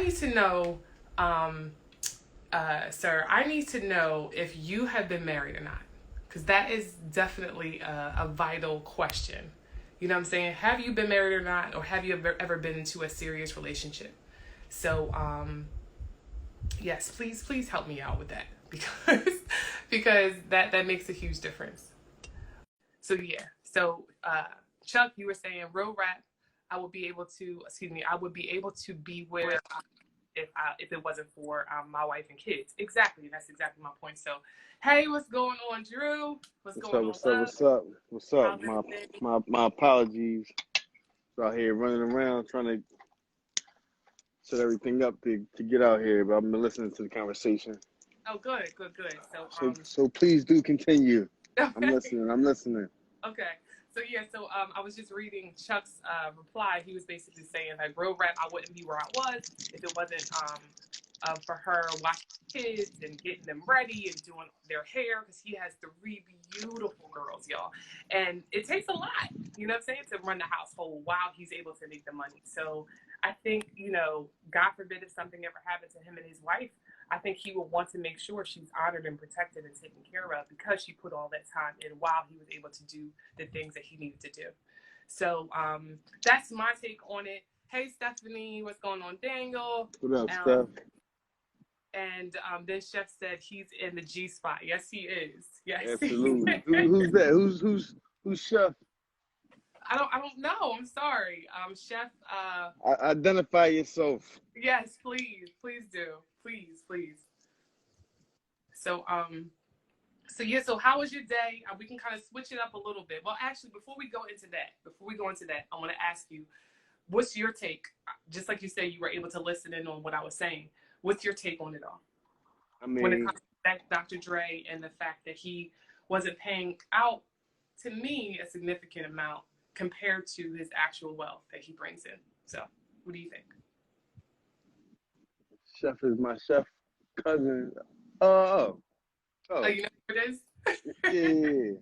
need to know, um, sir, I need to know if you have been married or not. Because that is definitely a vital question. You know what I'm saying? Have you been married or not? Or have you ever been into a serious relationship? So, yes, please help me out with that because that makes a huge difference. So yeah. So Chuck, you were saying real rap. I would be able to. Excuse me. I would be able to be with if it wasn't for my wife and kids. Exactly. That's exactly my point. So, hey, what's going on, Drew? What's What's going up? on, What's up? love? What's up? What's up? How's everything? My apologies. Out here running around trying to set everything up to get out here, but I've been listening to the conversation. Oh, good, good, good. So So please do continue. I'm okay. listening. I'm listening. Okay. So yeah, so I was just reading Chuck's reply. He was basically saying like, real rap, I wouldn't be where I was if it wasn't for her watching kids and getting them ready and doing their hair because he has three beautiful girls, y'all, and it takes a lot, you know what I'm saying, to run the household while he's able to make the money. So I think God forbid if something ever happened to him and his wife, I think he would want to make sure she's honored and protected and taken care of because she put all that time in while he was able to do the things that he needed to do. So that's my take on it. Hey, Stephanie, what's going on, Daniel? What up, Um, Steph? and then Chef said he's in the G spot. Yes, he is. Yes, he Absolutely. is. Who's that? Who's Chef? I don't know. I'm sorry. Chef, Identify yourself. yes, please do. Please. So, so yeah, so how was your day? We can kind of switch it up a little bit. Well, actually, before we go into that, I want to ask you, what's your take? Just like you said, you were able to listen in on what I was saying. What's your take on it all? I When it mean, comes to Dr. Dre and the fact that he wasn't paying out to me a significant amount compared to his actual wealth that he brings in. So, what do you think? Chef is my chef cousin. Oh, Oh, oh, you know who it is? yeah, yeah, yeah.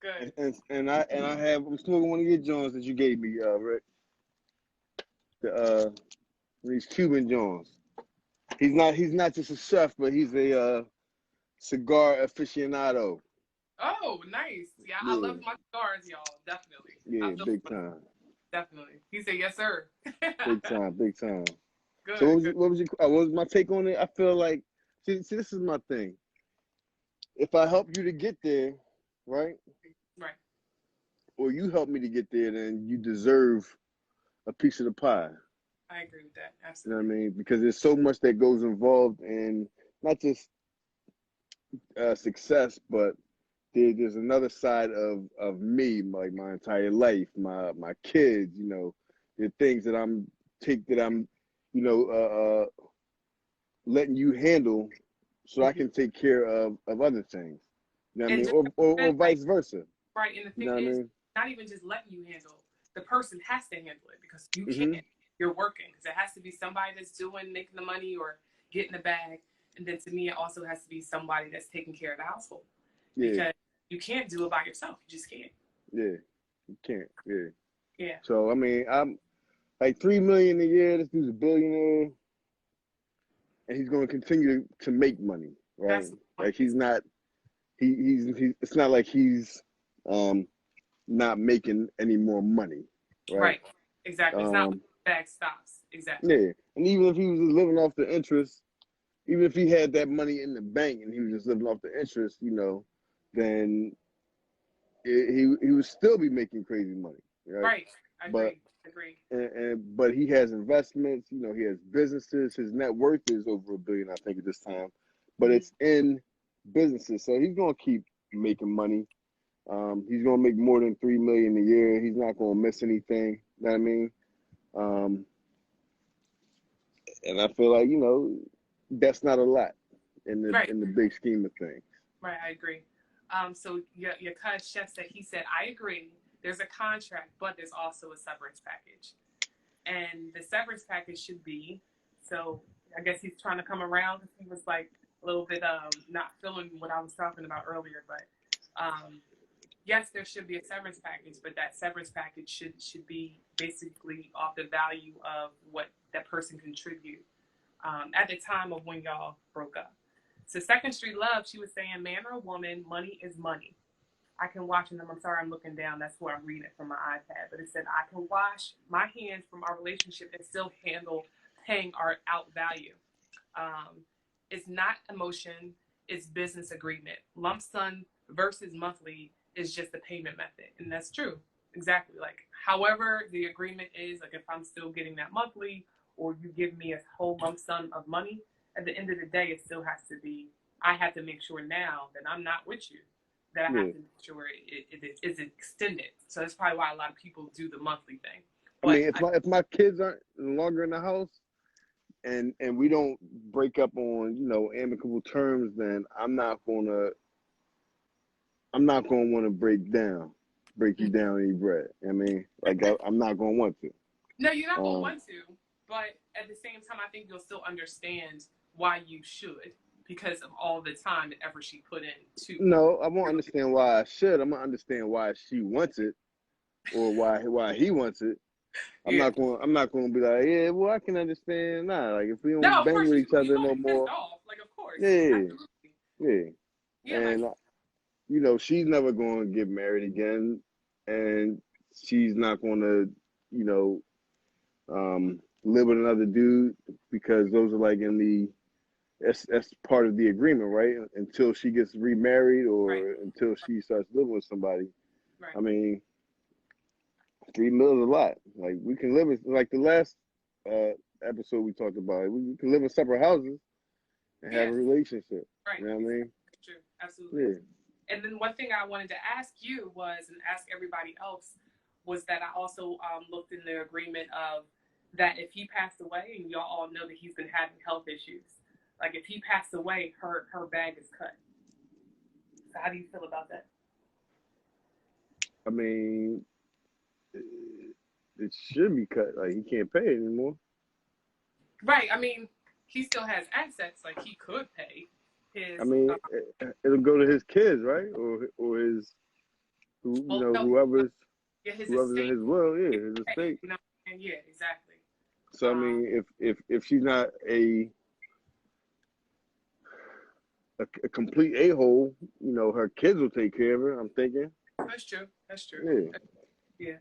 Good. I'm smoking one of your joints that you gave me, Rick. The these Cuban joints. He's not just a chef, but he's a cigar aficionado. Oh, nice. Yeah, I love Yeah, my cigars, y'all. Definitely. I yeah, feel big time, definitely. He said yes, sir. big time, big time. So Good, good. what was my take on it? I feel like see this is my thing. If I help you to get there, right, Right. or you help me to get there, then you deserve a piece of the pie. I agree with that. You know what I Absolutely. mean? Because there's so much that goes involved in not just success, but there's another side of me, like my entire life, my kids, the things that I'm, letting you handle, so I Hmm. can take care of other things. You know what I And mean, just or right, vice versa. right. And the You thing know what I is, mean? not even just letting you handle. The person has to handle it because you can't. Hmm. You're working because it has to be somebody that's doing making the money or getting the bag. And then to me, it also has to be somebody that's taking care of the household Yeah, because you can't do it by yourself. You just can't. yeah. You can't. Yeah. Yeah. So I mean, I'm like 3 million a year. This dude's a billionaire, and he's going to continue to make money, right? That's the point. Like he's not. He. It's not like he's um not making any more money, right? Right. Exactly. It's not like Um, the bag stops. Exactly. yeah. And even if he was just living off the interest, even if he had that money in the bank and he was just living off the interest, then he would still be making crazy money, right? Right. I But agree. Agree. but he has investments, he has businesses. His net worth is over $1 billion, I think, at this time, but Hmm. it's in businesses, so he's gonna keep making money. He's gonna make more than 3 million a year. He's not gonna miss anything. You know what I mean? Um, and I feel like that's not a lot in the Right. in the big scheme of things. Right. I agree. So your cut chef said he said I agree. There's a contract, but there's also a severance package, and the severance package should be. So I guess he's trying to come around because he was like a little bit not feeling what I was talking about earlier, but um, yes, there should be a severance package, but that severance package should be basically off the value of what that person contribute. at the time of when y'all broke up. So Second Street Love, she was saying, man or woman, money is money. I can wash, and I'm sorry, I'm looking down. That's where I'm reading it from my iPad. But it said, I can wash my hands from our relationship and still handle paying our out value. It's not emotion, it's business agreement. Lump sum versus monthly is just the payment method. And that's true. Exactly. Like, however the agreement is, like if I'm still getting that monthly or you give me a whole lump sum of money, at the end of the day, it still has to be, I have to make sure now that I'm not with you, that I have to make sure it is extended. So that's probably why a lot of people do the monthly thing. But I mean, if my kids aren't no longer in the house and we don't break up on, amicable terms, then I'm not gonna want to break you down and eat bread. I mean, like I'm not gonna want to. No, you're not gonna want to, but at the same time, I think you'll still understand why you should, because of all the time and effort she put in to. No, I won't understand why I should. I'm gonna understand why she wants it, or why he wants it. I'm not going to be like, yeah, well, I can understand. Nah, like if we don't bang with each other no more. Off. Like, of course. Yeah. And she's never going to get married again, and she's not going to, live with another dude, because those are like that's part of the agreement, right? Until she gets remarried or until she starts living with somebody. Right. I mean, 3 mil is a lot. Like, we can live in, like the last episode we talked about, we can live in separate houses and have a relationship. Right. You know what I mean? True. Absolutely. Yeah. And then one thing I wanted to ask you was, and ask everybody else, was that I also looked in the agreement of that if he passed away, and y'all all know that he's been having health issues, like if he passed away, her bag is cut. So how do you feel about that? I mean, it should be cut. Like, he can't pay anymore. Right. I mean, he still has assets. Like, he could pay his. I mean, it'll go to his kids, right? Or his, whoever's in his will. Yeah, his estate. Yeah, exactly. So I mean, if she's not a complete a-hole, her kids will take care of her, I'm thinking. That's true. Yeah.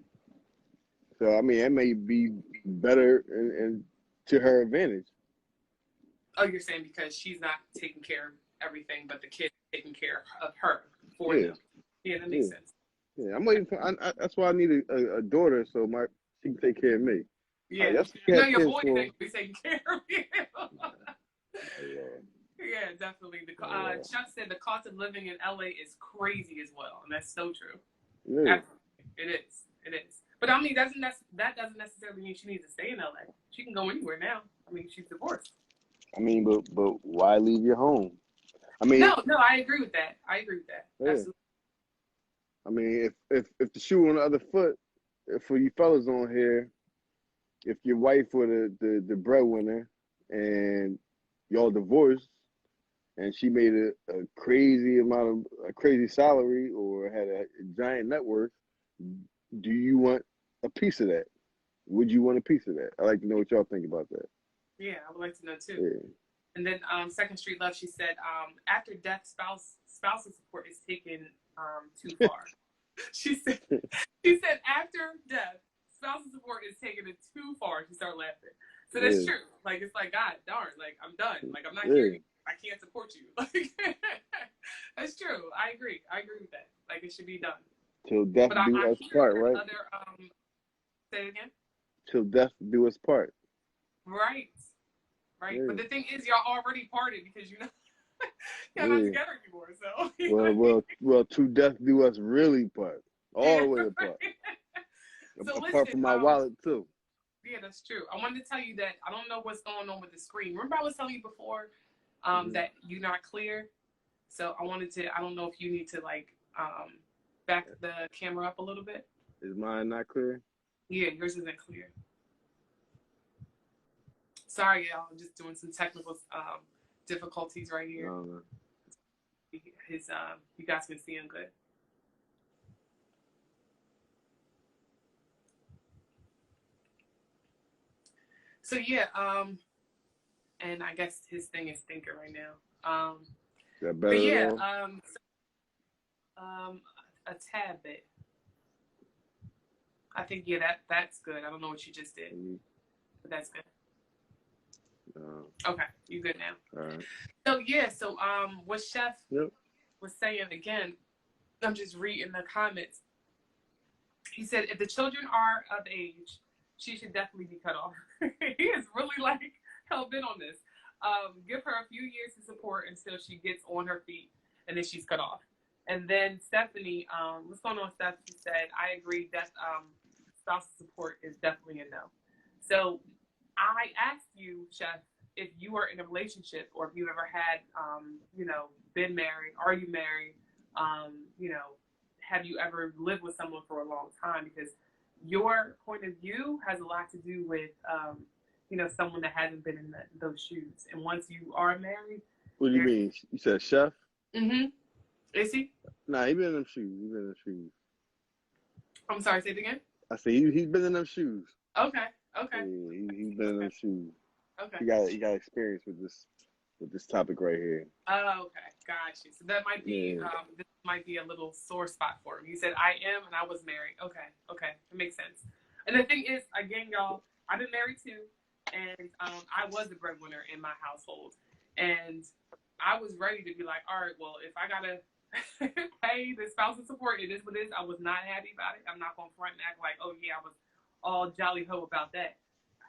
So I mean, that may be better and to her advantage. Oh, you're saying because she's not taking care of everything, but the kid's taking care of her for them. Yeah, that makes sense. Yeah, I'm waiting for. That's why I need a daughter, so she can take care of me. Yeah, your boy ain't be taking care of you. Yeah, definitely. Chuck said the cost of living in LA is crazy as well, and that's so true. Yeah. It is. But I mean, that doesn't necessarily mean she needs to stay in LA. She can go anywhere now. I mean, she's divorced. I mean, but why leave your home? I mean, no, I agree with that. Yeah. Absolutely. I mean, if the shoe on the other foot, for you fellas on here, if your wife were the breadwinner and y'all divorced, and she made a crazy salary or had a giant net worth, do you want a piece of that? Would you want a piece of that? I'd like to know what y'all think about that. Yeah, I would like to know too. Yeah. And then Second Street Love, she said, after death, spousal support is taken too far. she said after death, spousal support is taken too far. She started laughing. So that's true. Like, it's like, God darn, like, I'm done. Like, I'm not here. I can't support you. Like, that's true. I agree with that. Like, it should be done. Till death do us part, right? Say it again. Till death do us part. Right. Yeah. But the thing is, y'all already parted because you're not together anymore. So. well, till death do us really part. All the way apart. So apart from my wallet too. Yeah, that's true. I wanted to tell you that I don't know what's going on with the screen. Remember I was telling you before that you're not clear? So I don't know if you need to like back the camera up a little bit. Is mine not clear? Yeah, yours isn't clear. Sorry, y'all. I'm just doing some technical difficulties right here. No. You guys can see him good. So yeah, and I guess his thing is thinking right now. Is that But better at yeah, all? a tad bit. I think that's good. I don't know what you just did, Mhm. but that's good. Uh, Okay, you good now. all right. So yeah, so what Chef Yep. was saying again, I'm just reading the comments. He said if the children are of age, she should definitely be cut off. He is really like hell bent on this. Give her a few years of support until she gets on her feet, and then she's cut off. And then Stephanie, what's going on, Steph? She said, I agree that spousal support is definitely a no. So I asked you, Chef, if you were in a relationship or if you ever had, been married. Are you married? Have you ever lived with someone for a long time? Because your point of view has a lot to do with, someone that hasn't been in those shoes. And once you are married, What do you mean? You said chef? Mm-hmm. Is he? Nah, he been in them shoes. He been in them shoes. I'm sorry, say it again. I said he's been in them shoes. Okay. Yeah, he's been in them shoes. Okay. He got experience with this topic right here. Oh, okay. Gotcha. So that might be this might be a little sore spot for him. You said I am and I was married. Okay. It makes sense. And the thing is, again, y'all, I've been married too, and I was the breadwinner in my household. And I was ready to be like, all right, well, if I gotta pay the spousal support, it is what it is. I was not happy about it. I'm not gonna front and act like, oh yeah, I was all jolly ho about that.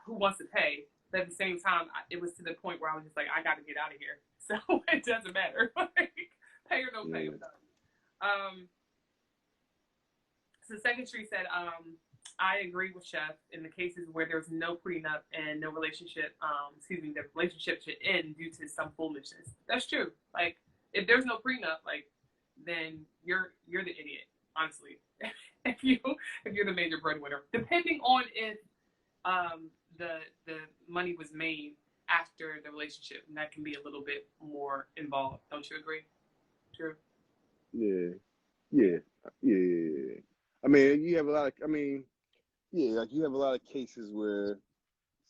Who wants to pay? But at the same time, it was to the point where I was just like, I got to get out of here. So it doesn't matter. Like, pay or no pay, I'm done. So Second Street said, I agree with Chef in the cases where there's no prenup and no relationship, the relationship should end due to some foolishness. That's true. Like, if there's no prenup, like, then you're the idiot, honestly. if you're the major breadwinner, depending on if the money was made after the relationship, and that can be a little bit more involved. Don't you agree? True. Yeah. I mean, you have a lot of. I mean, yeah, like you have a lot of cases where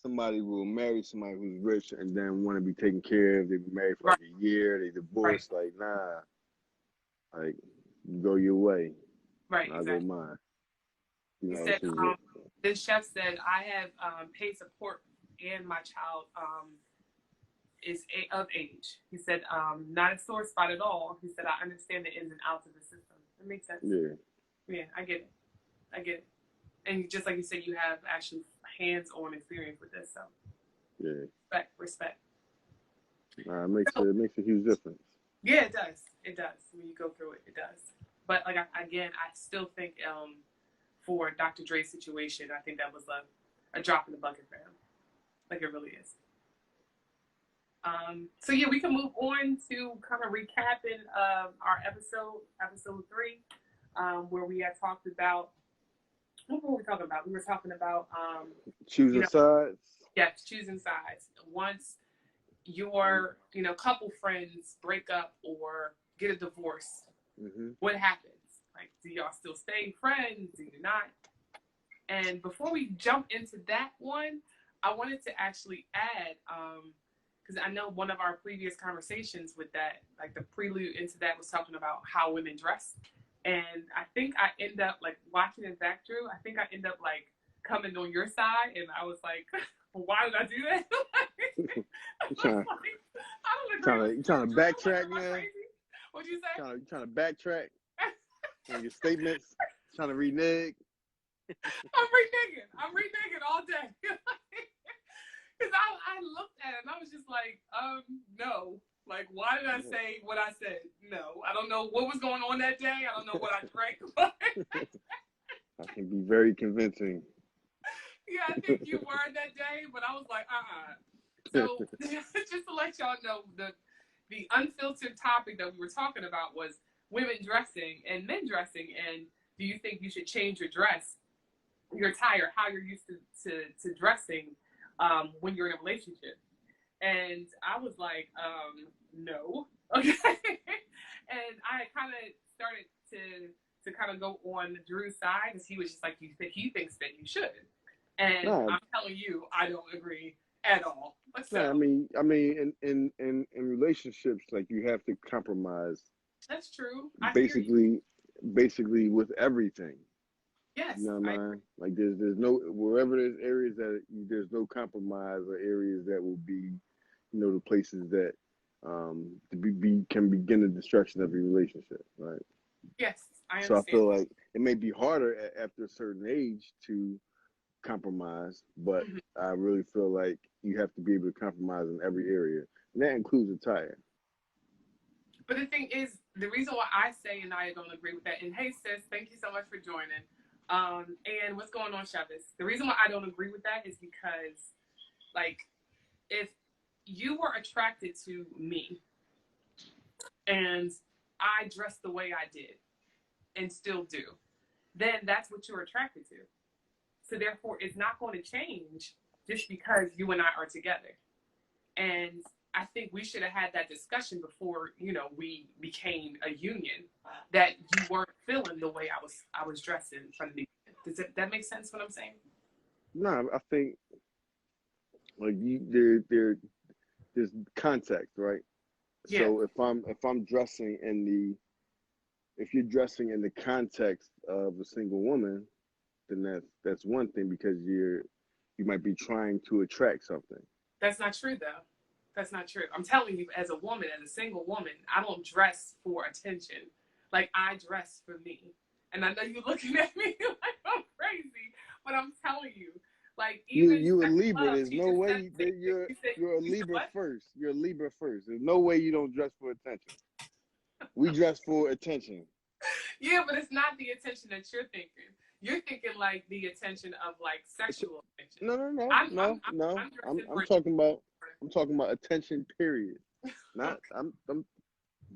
somebody will marry somebody who's rich and then want to be taken care of. They've been married for like a year. They divorced. Right. Like, nah. Like, you go your way. Right. I'll exactly. go mine. He said, this chef said, I have paid support and my child is of age. He said, not a sore spot at all. He said, I understand the ins and outs of the system. It makes sense. Yeah, I get it. And just like you said, you have actually hands-on experience with this. So, yeah. Respect. It makes a huge difference. Yeah, it does. It does. When you go through it, it does. But like I still think for Dr. Dre's situation, I think that was a drop in the bucket for him. Like it really is. So yeah, we can move on to kind of recapping our episode 3, where we had talked about, what were we talking about? We were talking about choosing sides. Yes, choosing sides. Once your couple friends break up or get a divorce, what happens? Like, do y'all still stay friends? Do you not? And before we jump into that one, I wanted to actually add, because I know one of our previous conversations with that, like the prelude into that, was talking about how women dress. And I think I end up, like, watching it back through, I think I end up, like, coming on your side. And I was like, why did I do that? You trying to backtrack, man? What'd you say? You trying to backtrack on your statements? Trying to renege? I'm reneging all day. Because I looked at it and I was just like, no. Like, why did I say what I said? No. I don't know what was going on that day. I don't know what I drank. I can be very convincing. Yeah, I think you were that day, but I was like, So, just to let y'all know, the unfiltered topic that we were talking about was women dressing and men dressing, and do you think you should change your dress, your attire, how you're used to dressing when you're in a relationship? And I was like, no. Okay. And I kind of started to kind of go on Drew's side, because he was just like, he thinks that you should. And I'm telling you, I don't agree. at all. No, So in relationships, like you have to compromise that's true. I hear you. basically, basically with everything. You Yes, know what I I mean? Like there's no wherever there's areas that there's no compromise or areas that will be, the places that can begin the destruction of your relationship, right? yes, I So I understand. feel like it may be harder after a certain age to compromise, but Mhm. I really feel like you have to be able to compromise in every area, and that includes attire. But the thing is, the reason why I say and I don't agree with that, and hey sis, thank you so much for joining. And what's going on, Chavez? The reason why I don't agree with that is because, like, if you were attracted to me and I dressed the way I did and still do, then that's what you're attracted to. So therefore, it's not going to change just because you and I are together. And I think we should have had that discussion before, we became a union. That you weren't feeling the way I was dressing from the beginning. That make sense? What I'm saying? No, I think like there's context, right? Yeah, So if I'm dressing if you're dressing in the context of a single woman, then that's one thing because you might be trying to attract something. that's not true though. That's not true. I'm telling you, as a woman, as a single woman, I don't dress for attention. Like I dress for me. And I know you're looking at me like I'm crazy, but I'm telling you, like You even you a Steph Libra. Love, There's she no just said way the same that thing. you're She said, you're a "You said Libra what?" first. You're a Libra first. There's no way you don't dress for attention. We dress for attention. Yeah, but it's not the attention that you're thinking. You're thinking like the attention of like It's, sexual attention. no, no, no, I'm I'm no, I'm, no. I'm I'm dressing I'm for talking about I'm talking about attention. Period. Not okay. I'm.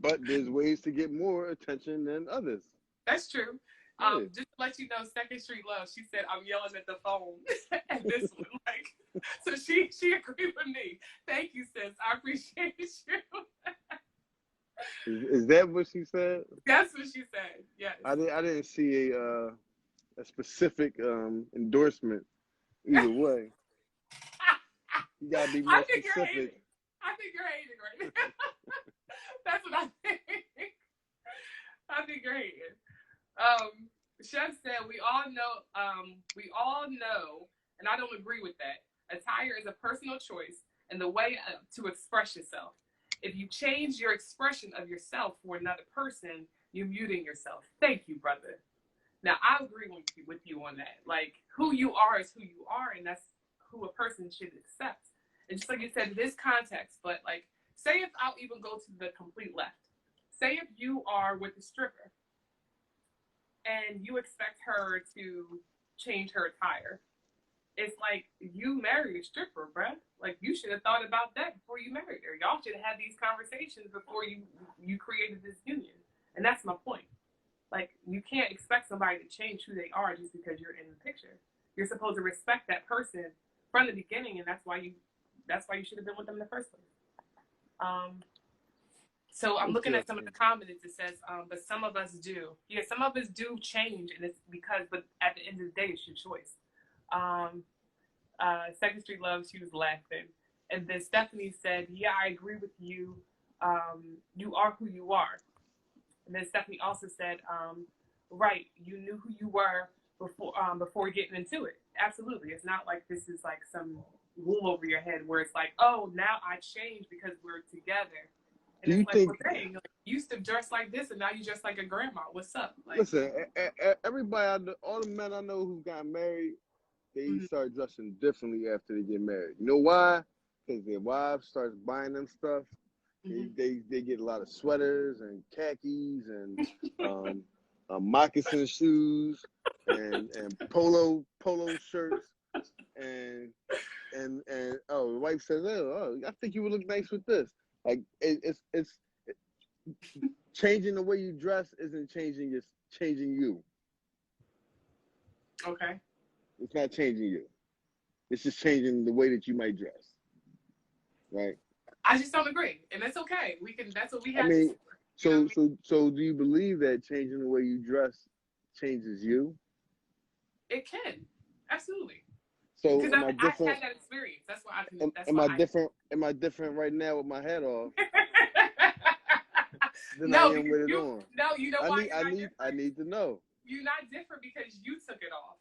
But there's ways to get more attention than others. That's true. Yeah. Just to let you know, Second Street Love, she said I'm yelling at the phone at this one. Like so she agreed with me. Thank you, sis. I appreciate you. Is that what she said? That's what she said. Yes. I didn't see a specific endorsement either way. You gotta be I more think you're specific. hating. I think you're hating right now. That's what I think. I think you're hating. Chef said we all know, and I don't agree with that. Attire is a personal choice and the way to express yourself. If you change your expression of yourself for another person, you're muting yourself. Thank you, brother. Now I agree with you on that. Like who you are is who you are, and that's who a person should accept. And just like you said, this context. But like, say if I'll even go to the complete left. Say if you are with a stripper and you expect her to change her attire. It's like you married a stripper, bruh. Like you should have thought about that before you married her. Y'all should have had these conversations before you created this union. And that's my point. Like you can't expect somebody to change who they are just because you're in the picture. You're supposed to respect that person from the beginning, and that's why you should have been with them in the first place. Um, so I'm looking at some of Interesting. the comments. It says, but some of us do. Yeah, some of us do change, and it's because, but at the end of the day, it's your choice. Um, Second Street Love, she was laughing. And then Stephanie said, yeah, I agree with you. You are who you are. And then Stephanie also said, right, you knew who you were before getting into it. Absolutely. It's not like this is like some wool over your head where it's like, oh, now I changed because we're together. And Do it's you like, well, think? dang, like, you used to dress like this and now you dress like a grandma. What's up? Like, Listen, everybody, all the men I know who got married, they mm-hmm, start dressing differently after they get married. You know why? Because their wives starts buying them stuff. They, mm-hmm. they they get a lot of sweaters and khakis and moccasin shoes and polo shirts and the wife says, oh, I think you would look nice with this. Like it's changing the way you dress isn't changing you. Okay. It's not changing you. It's just changing the way that you might dress, right? I just don't agree. And that's okay. That's what we I had this mean, for. You know what I so mean? so so do you believe that changing the way you dress changes you? It can. Absolutely. So Because am I I different? had that experience. That's why I can. Am, That's am why I I. different? Am I different right now with my hat off than I No, am because with it you. on? No, you know I why need, you're I not need, I different. need to know. You're not different because you took it off.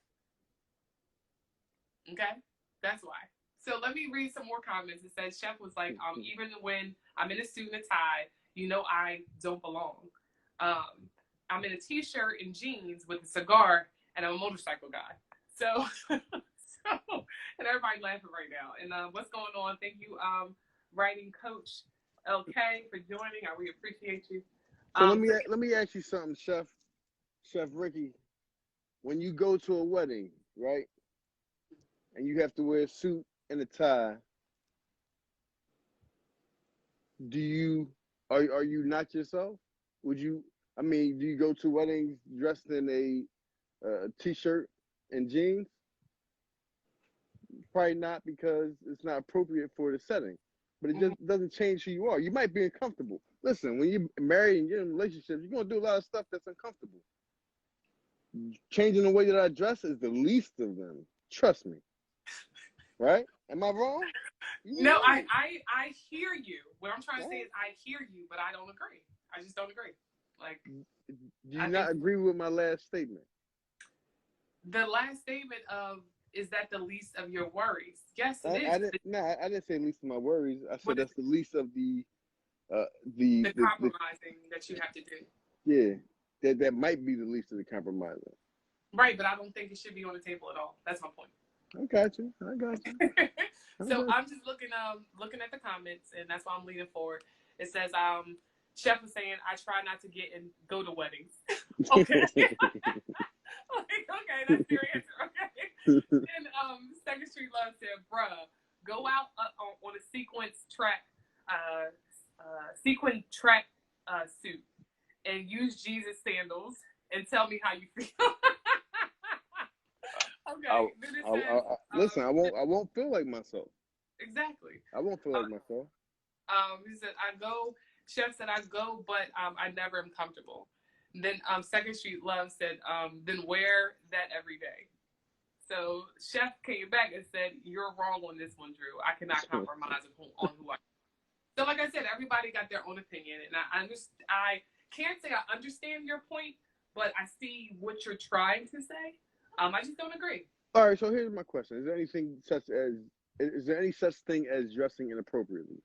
Okay, that's why. So let me read some more comments. It says Chef was like, even when I'm in a suit and a tie, you know I don't belong. Um, I'm in a t-shirt and jeans with a cigar, and I'm a motorcycle guy. So, and everybody laughing right now. And what's going on? Thank you, writing coach LK, for joining. We appreciate you. So let me So let me ask you something, Chef Ricky. When you go to a wedding, right, and you have to wear a suit and a tie, do you are you not yourself? Would you? I mean, do you go to weddings dressed in a t-shirt and jeans? Probably not, because it's not appropriate for the setting. But it just doesn't change who you are. You might be uncomfortable. Listen, when you're married and you're in relationships, you're gonna do a lot of stuff that's uncomfortable. Changing the way that I dress is the least of them. Trust me. Right? Am I wrong? You no, right. I hear you. What I'm trying to say Right. is I hear you, but I don't agree. I just don't agree. Like, Do you I not think agree with my last statement? the last statement of is that the least of your worries? Yes, it I is. didn't. No, I didn't say least of my worries. I said What is that's the least of uh the the compromising that you have to do? yeah, that might be the least of the compromising. Right, but I don't think it should be on the table at all. That's my point. I got you. I got you. I So got I'm just looking at the comments, and that's why I'm leaning forward. It says Chef was saying I try not to get and go to weddings. Okay. Like, okay, that's your answer. Okay. you. And Second Street Love said, "Bruh, go out on a sequin track suit and use Jesus sandals and tell me how you feel." I, Okay. Then it says, listen. I won't feel like myself. exactly. I won't feel like myself. He said, "I go." Chef said, "I go, but I never am comfortable." And then Second Street Love said, "Then wear that every day." So Chef came back and said, "You're wrong on this one, Drew. I cannot compromise on who I am." So, like I said, everybody got their own opinion, and I can't say I understand your point, but I see what you're trying to say. I just don't agree. All right. So here's my question: is there any such thing as dressing inappropriately?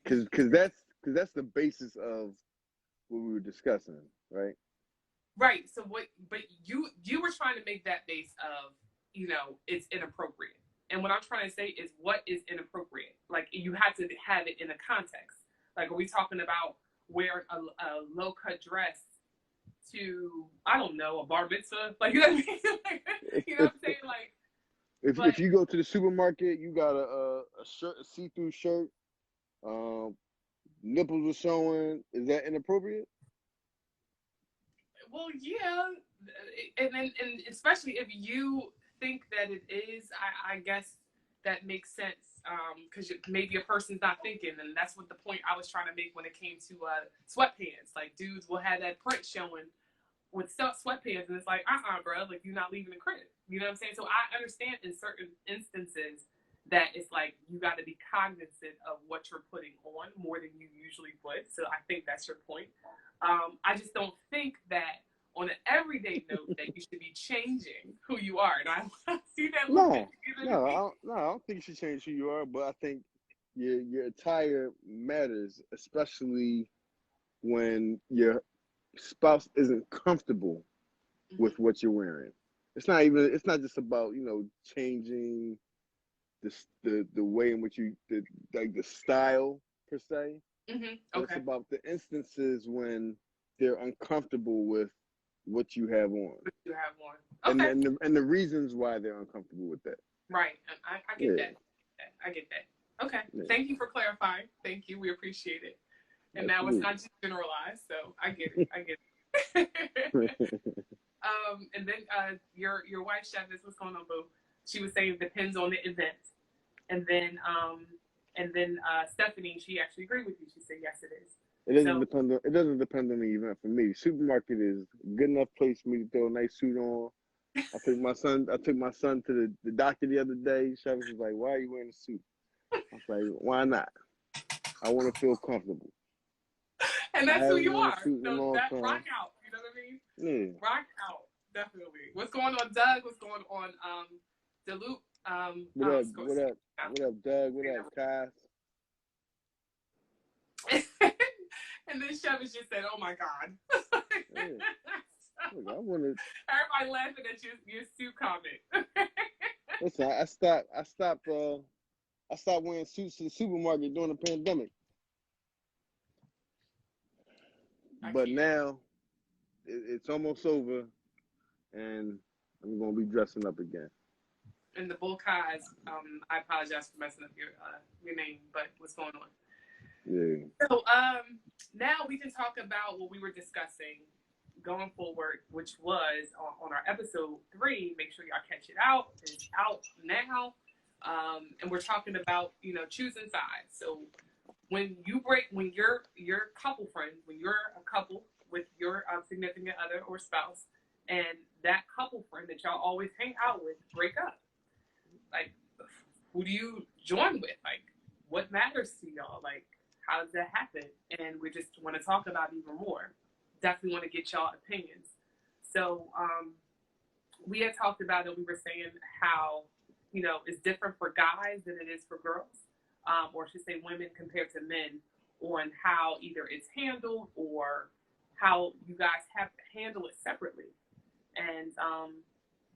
Because that's the basis of what we were discussing, right? Right. So what? But you were trying to make that base of it's inappropriate, and what I'm trying to say is what is inappropriate. Like you have to have it in a context. Like are we talking about wearing a low cut dress to I don't know a bar mitzvah? Like you know what I mean? Like, you know what I'm saying? Like, but If you go to the supermarket, you got a shirt, a see-through shirt, um, nipples are showing. Is that inappropriate? well, yeah, and especially if you think that it is, I guess that makes sense because maybe a person's not thinking, and that's what the point I was trying to make when it came to sweatpants. Like dudes will have that print showing with sweatpants, and it's like, bro, like you're not leaving the crib. You know what I'm saying? So I understand in certain instances that it's like you got to be cognizant of what you're putting on more than you usually would. So I think that's your point. I just don't think that on an everyday note that you should be changing who you are. And I see that look that No, you're no, giving me. I don't think you should change who you are, but I think your attire matters, especially when your spouse isn't comfortable Mm-hmm. with what you're wearing. It's not just about, changing the way in which like the style per se, Mm-hmm. but it's Okay. about the instances when they're uncomfortable with what you have on, But you have one. and Okay. the reasons why they're uncomfortable with that. Right. I get Yeah, that. I get that. Okay. yeah, Thank you for clarifying. Thank you. We appreciate it. And now it's absolutely. not just generalized, so I get it. I get it. And then your wife Chef, this was going on, boo. She was saying it depends on the event. And then Stephanie, she actually agreed with you. She said yes, it is. So It doesn't depend on the event for me. Supermarket is a good enough place for me to throw a nice suit on. I took my son to the doctor the other day. Travis was like, "Why are you wearing a suit?" I was like, "Why not? I want to feel comfortable. And I that's who haven't you worn a are. suit in a So long that rock time." out. You know what I mean? Yeah. Rock out. Definitely. What's going on, Doug? What's going on, Deluxe? What up? What up? What up, Doug? What up, Kai? And then Chevy just said, "Oh my God." Yeah. Look, I wanted. Everybody laughing at your suit comment. Listen, I stopped wearing suits to the supermarket during the pandemic. But now it's almost over, and I'm gonna be dressing up again. And the Bull Kais, I apologize for messing up your name, but what's going on? Yeah. So now we can talk about what we were discussing going forward, which was on our episode 3. Make sure y'all catch it out. It's out now. And we're talking about, choosing sides. So when you're couple friends, when you're a couple with your significant other or spouse, and that couple friend that y'all always hang out with break up, like, who do you join with? Like, what matters to y'all? Like, how does that happen? And we just want to talk about it even more. Definitely want to get y'all opinions. So we had talked about it. We were saying how, it's different for guys than it is for girls, or I should say women compared to men, on how either it's handled or how you guys have to handle it separately. And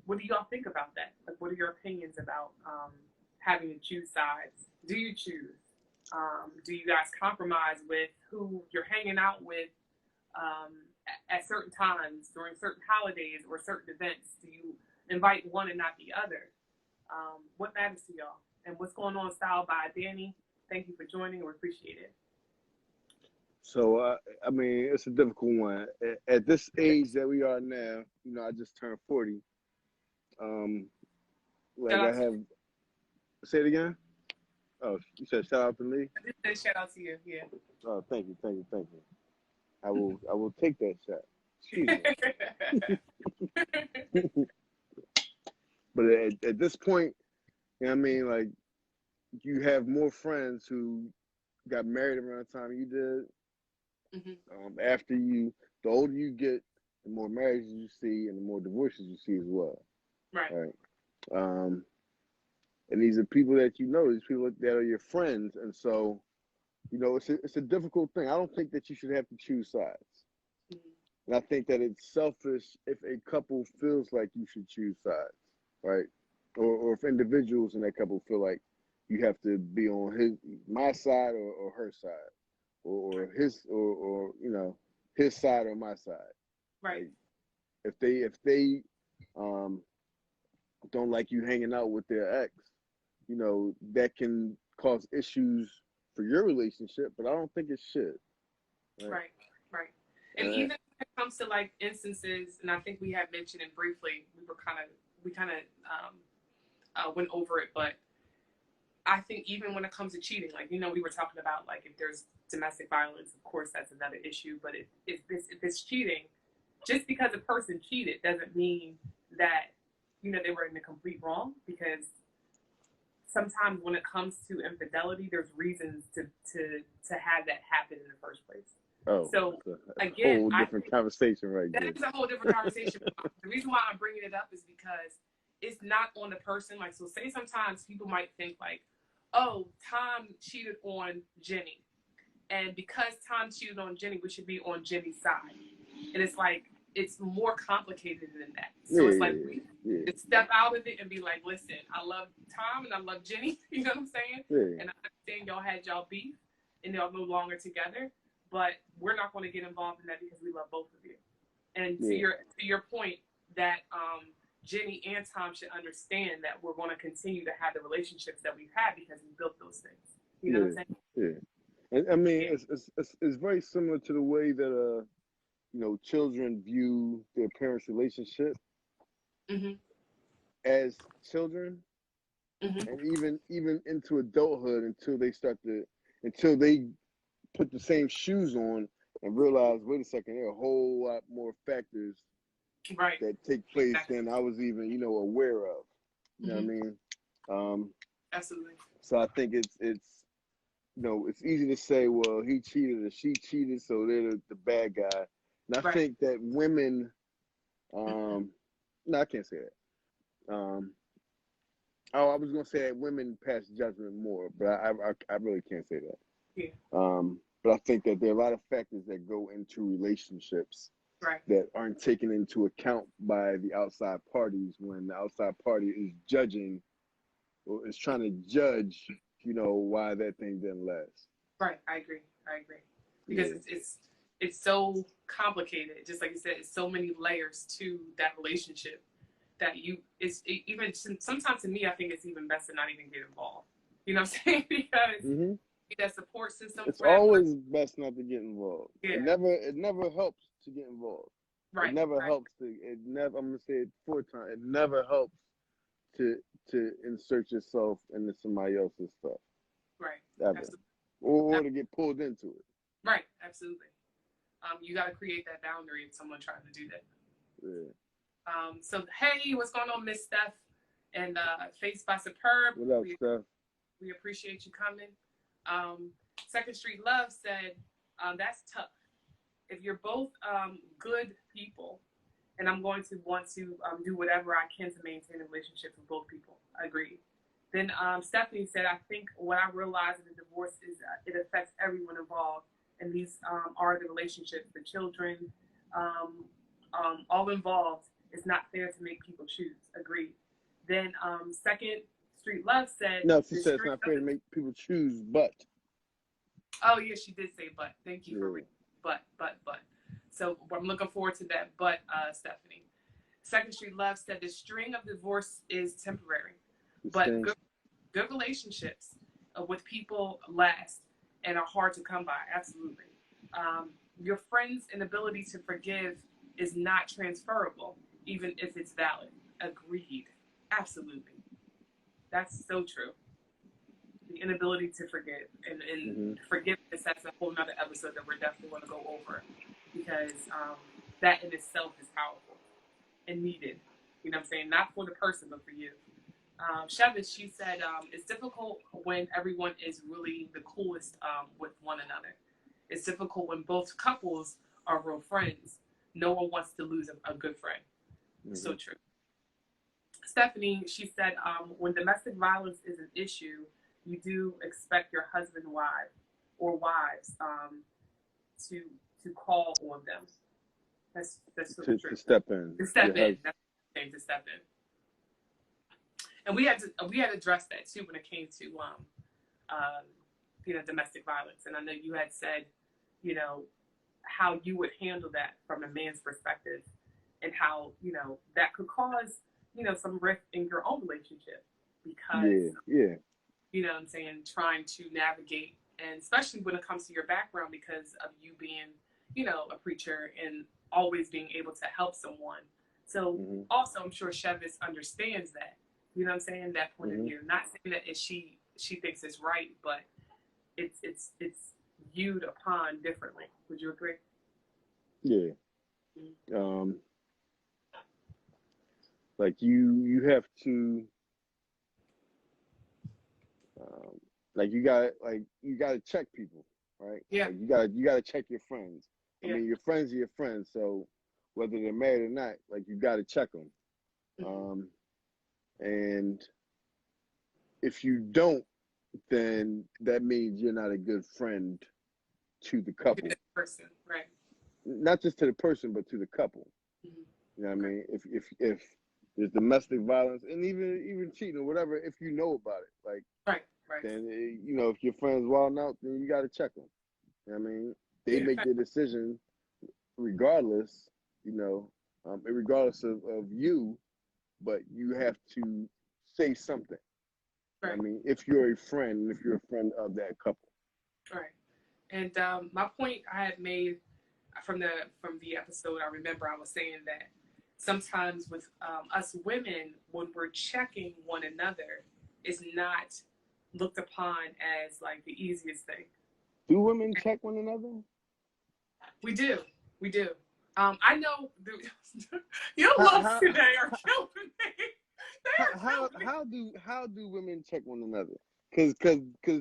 what do y'all think about that? Like, what are your opinions about having to choose sides? Do you choose? Do you guys compromise with who you're hanging out with at certain times during certain holidays or certain events? Do you invite one and not the other? What matters to y'all? And what's going on, Style by Danny? Thank you for joining. We appreciate it. So I mean, it's a difficult one. At this age that we are now, I just turned 40. Like I have. Say it again. Oh, you said shout out to me? I just said shout out to you, yeah. Oh, thank you. I will take that shot. Excuse me. But at this point, I mean, like, you have more friends who got married around the time you did. Mm-hmm. The older you get, the more marriages you see and the more divorces you see as well. Right. And these are people that these people that are your friends, and so it's a difficult thing. I don't think that you should have to choose sides, and I think that it's selfish if a couple feels like you should choose sides, right? Or if individuals in that couple feel like you have to be on my side or her side, or his or his side or my side. Right. Like, if they don't like you hanging out with their ex, that can cause issues for your relationship, but I don't think it should. Right. And even when it comes to like instances, and I think we had mentioned it briefly, we kind of went over it, but I think even when it comes to cheating, like, we were talking about, like, if there's domestic violence, of course, that's another issue. But if it's cheating, just because a person cheated doesn't mean that, they were in the complete wrong, because sometimes when it comes to infidelity, there's reasons to have that happen in the first place. Oh, so that's a whole different conversation right there. That is a whole different conversation. The reason why I'm bringing it up is because it's not on the person. Like, so say sometimes people might think like, oh, Tom cheated on Jenny, and because Tom cheated on Jenny, we should be on Jenny's side. And it's like, it's more complicated than that. So it's like, we just step out of it and be like, listen, I love Tom and I love Jenny. You know what I'm saying? Yeah. And I understand y'all had y'all beef and y'all no longer together, but we're not going to get involved in that because we love both of you. And to your point that Jenny and Tom should understand that we're going to continue to have the relationships that we've had because we built those things. You know what I'm saying? Yeah. And I mean, it's very similar to the way that children view their parents' relationship as children, and even into adulthood until they put the same shoes on and realize, wait a second, there are a whole lot more factors Right. that take place than I was even, aware of. You know what I mean? Um, Absolutely. so I think it's easy to say, well, he cheated or she cheated, so they're the bad guy. And I Right. think that women, no, I can't say that. I was gonna say that women pass judgment more, but I really can't say that. Yeah. But I think that there are a lot of factors that go into relationships Right. that aren't taken into account by the outside parties when the outside party is judging or is trying to judge, why that thing didn't last. Right. I agree. Because Yeah. it's so complicated. Just like you said, it's so many layers to that relationship that even sometimes to me, I think it's even best to not even get involved. You know what I'm saying? Because that support system. It's always best not to get involved. Yeah. It never helps to get involved. Right. It never helps I'm gonna say it 4 times. It never helps to insert yourself into somebody else's stuff. Right. Ever. Absolutely. Or to get pulled into it. Right. Absolutely. You got to create that boundary if someone trying to do that. Yeah. So hey, what's going on, Miss Steph? And Faced by Superb. What up, Steph? We appreciate you coming. Second Street Love said, that's tough. If you're both good people, and I'm going to want to do whatever I can to maintain a relationship with both people. Agreed. Then Stephanie said, I think what I realized in the divorce is it affects everyone involved. And these are the relationships, the children, all involved. It's not fair to make people choose. Agreed. Then Second Street Love said... No, she said it's not fair to make people choose, but... Oh, yeah, she did say but. Thank you for reading. But. So I'm looking forward to that but, Stephanie. Second Street Love said the string of divorce is temporary. But good relationships with people last and are hard to come by. Absolutely. Your friend's inability to forgive is not transferable, even if it's valid. Agreed. Absolutely. That's so true. The inability to forgive and forgiveness, that's a whole nother episode that we're definitely going to go over because that in itself is powerful and needed. You know what I'm saying? Not for the person, but for you. Shevis, she said, it's difficult when everyone is really the coolest with one another. It's difficult when both couples are real friends. No one wants to lose a good friend. So true. Stephanie, she said, when domestic violence is an issue, you do expect your husband or wives to call on them. That's so true. To step in. To step in. That's the thing, to step in. And we had to address that too when it came to domestic violence. And I know you had said, how you would handle that from a man's perspective, and how that could cause some rift in your own relationship because you know what I'm saying, trying to navigate, and especially when it comes to your background because of you being a preacher and always being able to help someone. So also I'm sure Shevis understands that. You know what I'm saying? That point of view. Not saying that she thinks it's right, but it's viewed upon differently. Would you agree? Yeah. Like you have to you gotta check people, right? Yeah. Like you gotta check your friends. I mean, your friends are your friends, so whether they're married or not, like you gotta check them. And if you don't, then that means you're not a good friend to the couple. To the person, right? Not just to the person, but to the couple. You know what I mean? If there's domestic violence and even cheating or whatever, if you know about it, like right. Then if your friend's wilding out, then you got to check them. You know what I mean? They make their decision regardless. Regardless of you, but you have to say something. Right. I mean, if you're a friend of that couple. Right. And my point I had made from the episode, I remember I was saying that sometimes with us women, when we're checking one another, it's not looked upon as like the easiest thing. Do women check one another? We do. I know your How looks how today are killing me. They are how killing me. how do women check one another? Cause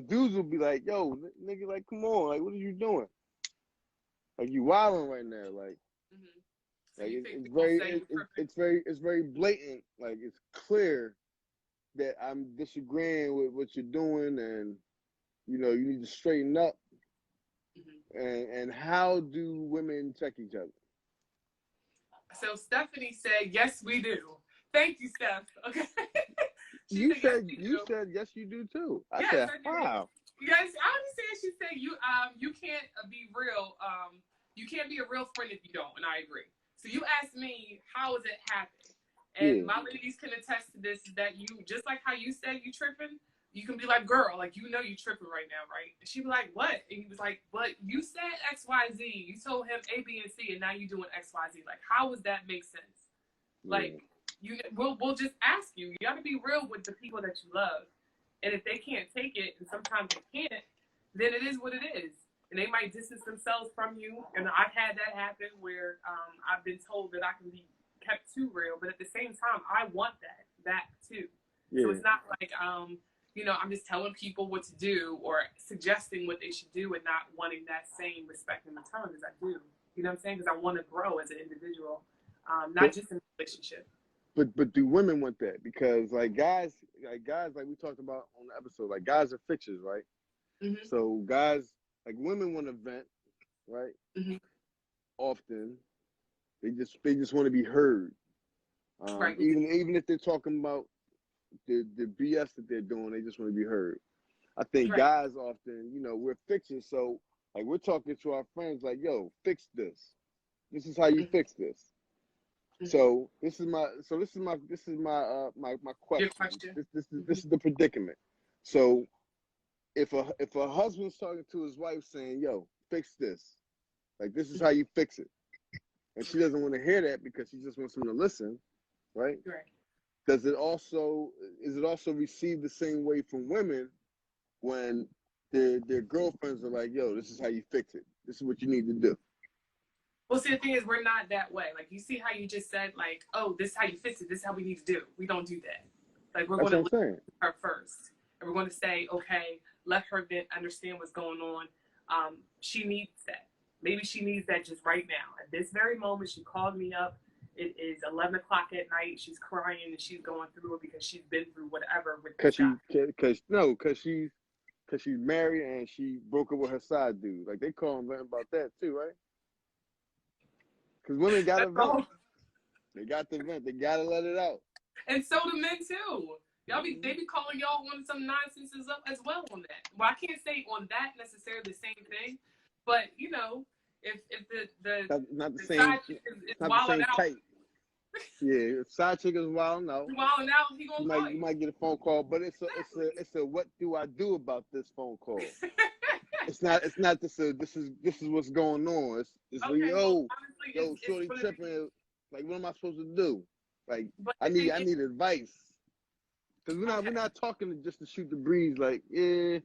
dudes will be like, yo, nigga, like, come on, like, what are you doing? Like, you wilding right now, Hmm. So like you it, think it's they're gonna very say you tripping? it's very blatant. Like, it's clear that I'm disagreeing with what you're doing, and you need to straighten up. Hmm. And how do women check each other? So Stephanie said, "Yes, we do." Thank you, Steph. Okay. She You said, "Yes, said we you do." said yes, you do too. I Yes, said I do. how? Yes, I understand. She said you can't be real. You can't be a real friend if you don't, and I agree. So you asked me how is it happening, and Yeah, my ladies can attest to this. That you just like how you said you tripping. You can be like, girl, like you know you tripping right now, right? And she'd be like, what? And he was like, but you said X, Y, Z. You told him A, B, and C, and now you doing X, Y, Z. Like, how does that make sense? yeah. Like, we'll just ask you. You got to be real with the people that you love. And if they can't take it, and sometimes they can't, then it is what it is. And they might distance themselves from you. And I've had that happen where I've been told that I can be kept too real, but at the same time, I want that back too. So Yeah. it's not like I'm just telling people what to do or suggesting what they should do and not wanting that same respect in return as I do. You know what I'm saying? Because I want to grow as an individual, not But just in a relationship. but do women want that? Because like guys like we talked about on the episode, like guys are fixers, right? Hmm. So guys like women want to vent, right? Hmm. Often they just want to be heard. Right. Even if they're talking about the BS that they're doing, they just want to be heard. I think Right. guys often, we're fixers, so like we're talking to our friends like, yo, fix this. This is how you Hmm. fix this. Hmm. So this is my Your question. question. This is the predicament. So if a husband's talking to his wife saying, "Yo, fix this," like this is how Hmm. you fix it, and she doesn't want to hear that because she just wants him to listen, right? Right. Does it also is it also received the same way from women when their girlfriends are like, "Yo, this is how you fix it. This is what you need to do." Well, see, the thing is, we're not that way. Like, you see how you just said, like, oh, this is how you fix it. This is how we need to do. We don't do that. Like, we're That's going to what I'm listen saying. to her first. And we're going to say, okay, let her then understand what's going on. She needs that. Maybe she needs that just right now. At this very moment, she called me up. It is 11 o'clock at night. She's crying and she's going through it because she's been through whatever with this Cause guy. she, cause no, cause she's married and she broke up with her side dude. Like they call them about that too, right? Cause women got to That's vent. all. They got to vent. They got to let it out. And so do men too. They Hmm. be calling y'all on some nonsense as well on that. Well, I can't say on that necessarily the same thing, but if Not the the same. side chick is It's not the wilding side out, type. Yeah, if side chick is wild. No, wilding out, he gonna call you you. might get a phone call, but Exactly. it's a what do I do about this phone call? It's not this is what's going on. It's like, Okay, well, yo, honestly, it's shorty gonna be. tripping. Like, what am I supposed to do? Like, But I the need thing I is, need advice because we're okay, not talking to just to shoot the breeze. Like, yeah,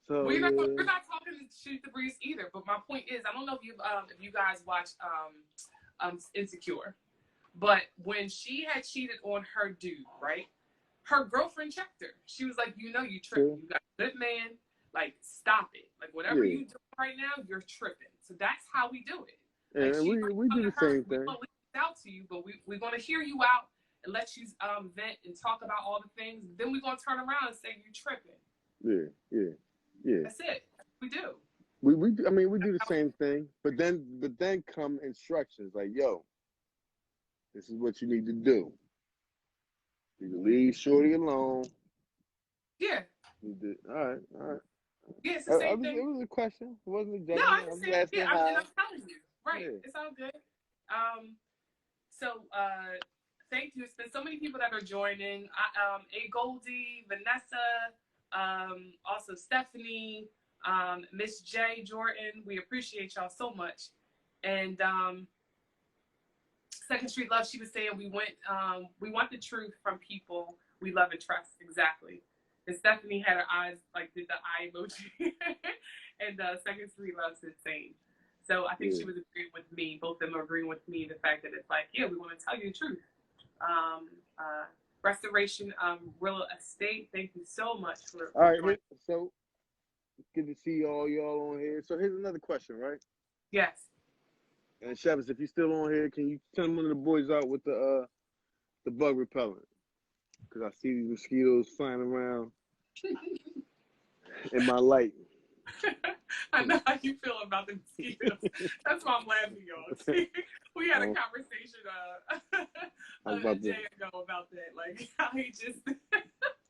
so we're yeah, not talking to shoot the breeze either. But my point is, I don't know if you guys watch Insecure. But when she had cheated on her dude, right? Her girlfriend checked her. She was like, you tripping. true, You got a good man. Like, stop it. Like, whatever yeah, you do right now, you're tripping. So that's how we do it. Like, and she we do coming the to her. same We thing. gonna leave it out to you, but we're gonna hear you out and let you vent and talk about all the things. Then we're gonna turn around and say you tripping. Yeah, yeah, yeah. That's it. We do. I mean, we do the same thing, but then come instructions like, yo, this is what you need to do. You need to leave shorty alone. Yeah. All right, all right. Yeah, it's the same It thing. was a question. It wasn't a No, I judgment. I'm just understand. Yeah, asking and how. I'm telling you. Right. Yeah. It's all good. So thank you. It's been so many people that are joining. A Goldie, Vanessa, also Stephanie, Miss J Jordan. We appreciate y'all so much. And Second Street Love, she was saying we want the truth from people we love and trust. Exactly. And Stephanie had her eyes like did the eye emoji, and Second Street Love said same. So I think Yeah. she was agreeing with me. Both of them are agreeing with me. The fact that it's like, yeah, we want to tell you the truth. Restoration Real Estate. Thank you so much for All right, joining. so good to see all y'all on here. So here's another question, right? Yes. And Shabbos, if you're still on here, can you send one of the boys out with the bug repellent? Because I see these mosquitoes flying around in my light. I know how you feel about the mosquitoes. That's why I'm laughing, y'all. We had a conversation a day ago about that. Like how he just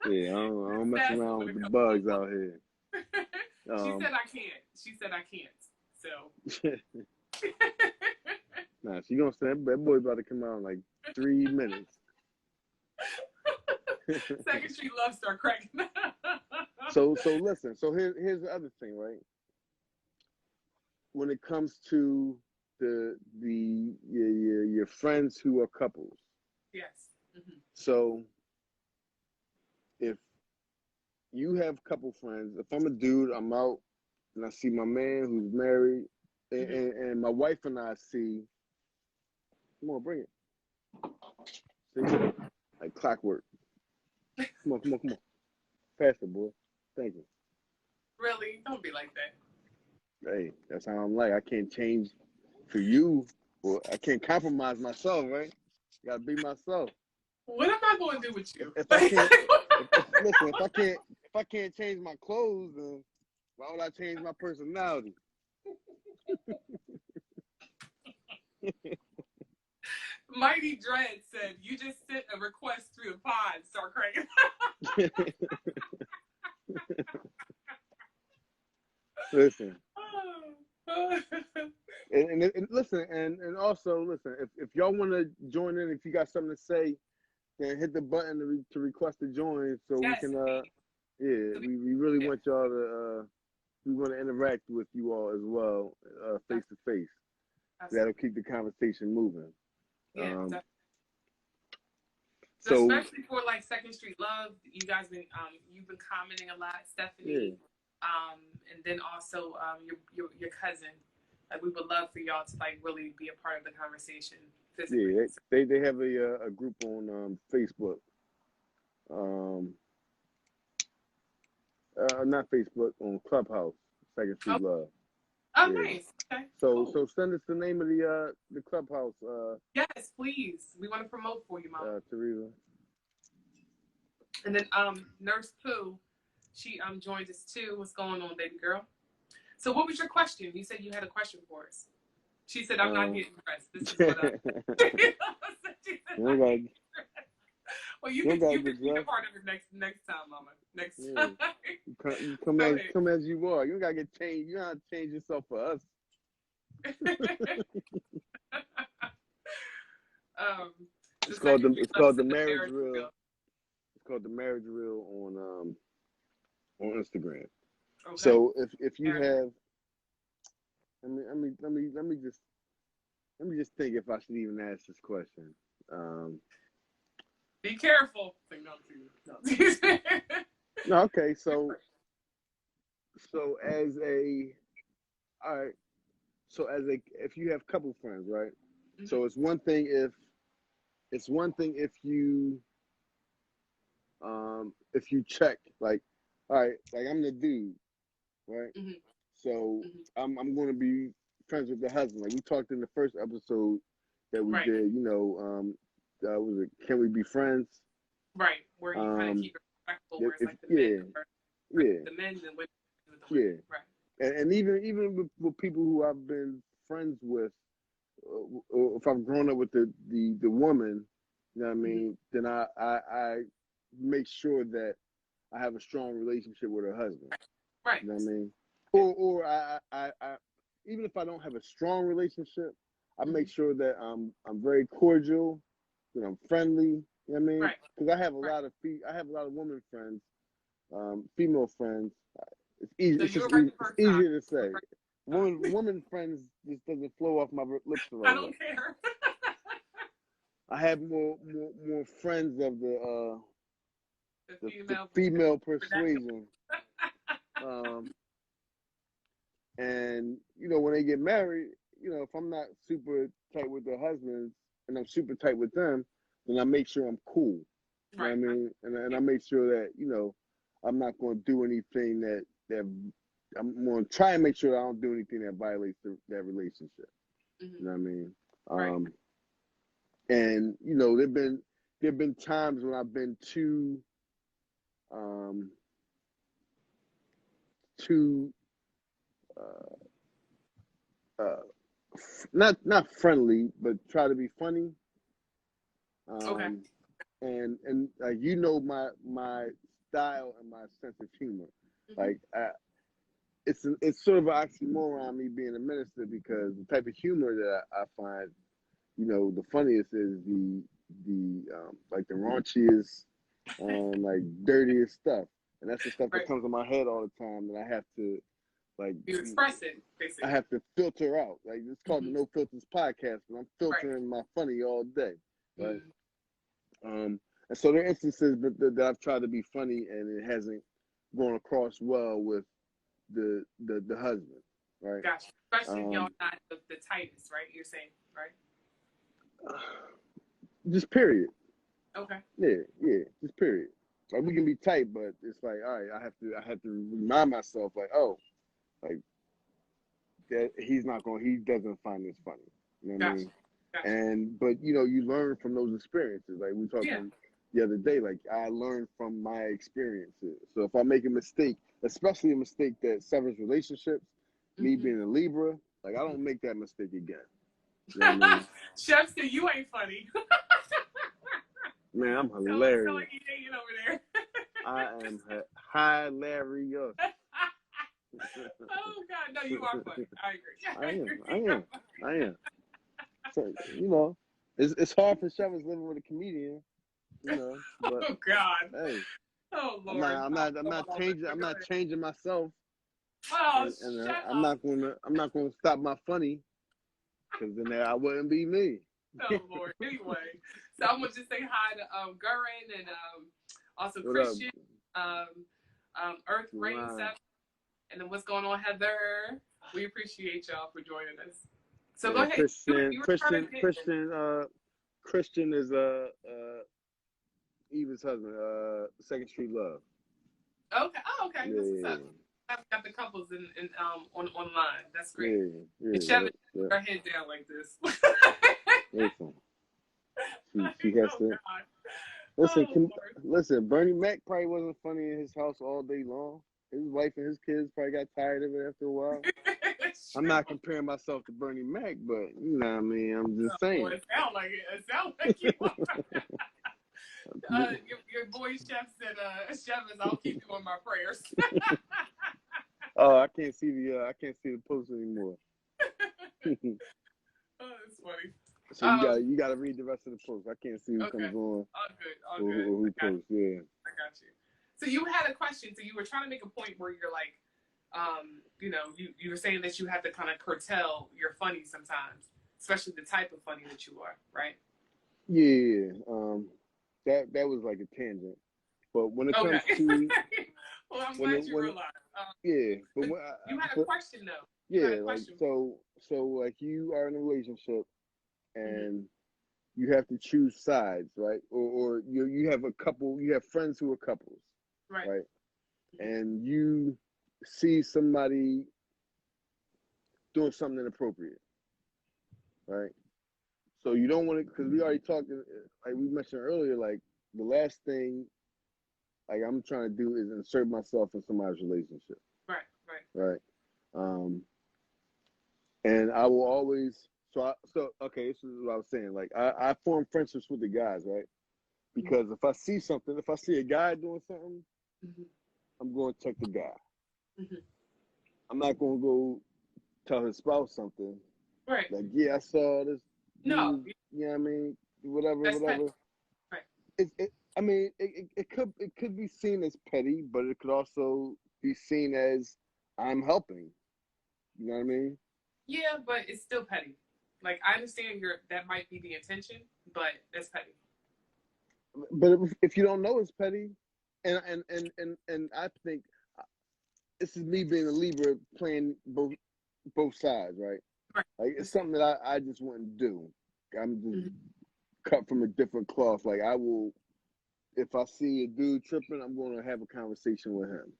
yeah, I don't mess around with the bugs out here. She said I can't. She said I can't. So nah, she gonna say that boy about to come out in like 3 minutes. Second Street Love start cracking. So listen. So here's the other thing, right? When it comes to your friends who are couples. Yes. Mm-hmm. So if you have couple friends, if I'm a dude, I'm out and I see my man who's married, and my wife and I see, come on, bring it. See? Like clockwork. Come on. Pass it, boy. Thank you. Really? Don't be like that. Hey, that's how I'm like. I can't change for you. Well, I can't compromise myself, right? Gotta be myself. What am I going to do with you? If I can't, listen, if I can't change my clothes, then why would I change my personality? Mighty Dread said, "You just sent a request through the pod, start cracking." Listen. And listen, and also listen. If y'all want to join in, if you got something to say, then hit the button to request to join, so yes, we can. We really want y'all to. We want to interact with you all as well, face to face. That'll keep the conversation moving. Yeah. So especially for like Second Street Love, you guys been you've been commenting a lot, Stephanie. Yeah. And then also your cousin. Like we would love for y'all to like really be a part of the conversation. Physically. Yeah, they have a group on Facebook. Not Facebook, on Clubhouse, Second Street Love. Oh, yeah. Nice. Okay. So send us the name of the Clubhouse. Yes, please. We want to promote for you, Mom. Teresa. And then Nurse Pooh, she joined us too. What's going on, baby girl? So what was your question? You said you had a question for us. She said, "I'm not getting dressed. This is what well, you can be a part of it next time, Mama. Next time. You come as you are. You don't gotta get changed. You don't have to change yourself for us. It's called the Marriage Reel. It's called the Marriage Reel on Instagram. Okay. So if you have, let me just think if I should even ask this question. Be careful. No, okay. So as a, all right. So if you have couple friends, right? Mm-hmm. So it's one thing if you check, like, all right, like I'm the dude, right? Mm-hmm. So I'm going to be friends with the husband. Like we talked in the first episode that we did, was it Can We Be Friends? Right, where you kind of keep it respectful, where it's like the men and women. Yeah, right. And even with people who I've been friends with, or if I've grown up with the woman, you know what I mean, then I make sure that I have a strong relationship with her husband. Right. You know what I mean? Or I even if I don't have a strong relationship, I make sure that I'm very cordial, I'm friendly. You know what I mean? Because I have a lot of women friends, female friends. It's easy. It's easier to say. Woman friends just doesn't flow off my lips so I don't care. I have more friends of the female persuasion. And when they get married, if I'm not super tight with their husbands and I'm super tight with them, then I make sure I'm cool. You know what I Right. mean? And Yeah. I make sure that I'm not going to do anything that I'm going to try and make sure I don't do anything that violates that relationship. You know what I mean? Right. Um, and there've been times when I've been um, too uh, not friendly, but try to be funny. Okay. Um, and my style and my sense of humor. Hmm. Like it's sort of an oxymoron me being a minister because the type of humor that I find, the funniest is the like the raunchiest, like dirtiest stuff, and that's the stuff that Right. comes in my head all the time, and I have to like You express it I basically. have to filter out. Like it's called the Hmm. No Filters podcast, but I'm Right. filtering my funny all day, right? Mm. And so there are instances that I've tried to be funny and it hasn't gone across well with the husband, right? Gotcha. Especially if y'all Um, not the tightest, right? You're saying, right? just period. Okay. Yeah, just period. Like we can be tight, but it's like, all right, I have to remind myself, like, oh, like that he doesn't find this funny. You know what I Gotcha. mean? Gotcha. But you learn from those experiences. Like we were Yeah. talking the other day, like I learned from my experiences. So if I make a mistake, especially a mistake that severs relationships, me Hmm. being a Libra, like I don't make that mistake again. You know what I mean? Chef said you ain't funny. Man, I'm So hilarious. like you dating over I am hilarious. there. Oh God, no, you are funny. I agree. I I am. I agree. am. I am. So it's hard for Shepard's living with a comedian, but Oh God. hey, Oh I'm Lord. not. I'm Oh, not. I'm not changing. I'm go not ahead. changing myself, Oh, and shut I'm up. not going to. I'm not going to stop my funny, because then I wouldn't be me. Oh Lord. Anyway, so I'm gonna just say hi to Gurren and also What up, Christian, um, Earth Rain Ron? 7, and then what's going on, Heather. We appreciate y'all for joining us. So go And ahead. Christian, You were trying Christian, to get in. Christian, Christian is Eva's husband. Second Street Love. Okay. Oh, okay. That's what's up. Yeah, I've got the couples in online. That's great. yeah, And yeah. Chevy, Yep, yep. her head down like this. Listen, she Like, has oh to. God. Listen, Oh Lord. listen. Bernie Mac probably wasn't funny in his house all day long. His wife and his kids probably got tired of it after a while. It's I'm true. not comparing myself to Bernie Mac, but you know what I mean. I'm Oh just boy, saying. it sounds like it. It sounds like you are. Your boy Chef said, Chef is, I'll keep you in my prayers. Oh, I can't see the post anymore. Oh, that's funny. So you gotta read the rest of the post. I can't see who Okay. comes on All good. All or good. who posts. Yeah. I got you. So you had a question. So you were trying to make a point where you're like, you were saying that you have to kind of curtail your funny sometimes, especially the type of funny that you are, right? Yeah. That was like a tangent. But when it Okay. comes to Well, I'm when glad it you when realized. yeah, but But when you had a but question though. You had a yeah, like question. so like you are in a relationship Mm-hmm. and you have to choose sides, right? Or you have you have friends who are couples, Right. right? Mm-hmm. And you see somebody doing something inappropriate, right? So you don't want to, because we already talked, like we mentioned earlier, like the last thing like I'm trying to do is insert myself in somebody's relationship, Right. Right. right? Um, and I will always, so okay, this is what I was saying. Like I form friendships with the guys, right? Mm-hmm. Because if I see a guy doing something, Mm-hmm. I'm going to check the guy. Mm-hmm. I'm not going to go tell his spouse something Right. like, yeah, I saw this No, dude, you know what I mean? Whatever, that's petty. whatever. Right. I mean, it could be seen as petty, but it could also be seen as I'm helping. You know what I mean? Yeah, but it's still petty. Like I understand that might be the intention, but that's petty. But if you don't know it's petty, and I think this is me being a Libra playing both both sides, right? Right. Like it's something that I just wouldn't do. I'm just Mhm. cut from a different cloth. Like I will, if I see a dude tripping, I'm going to have a conversation with him.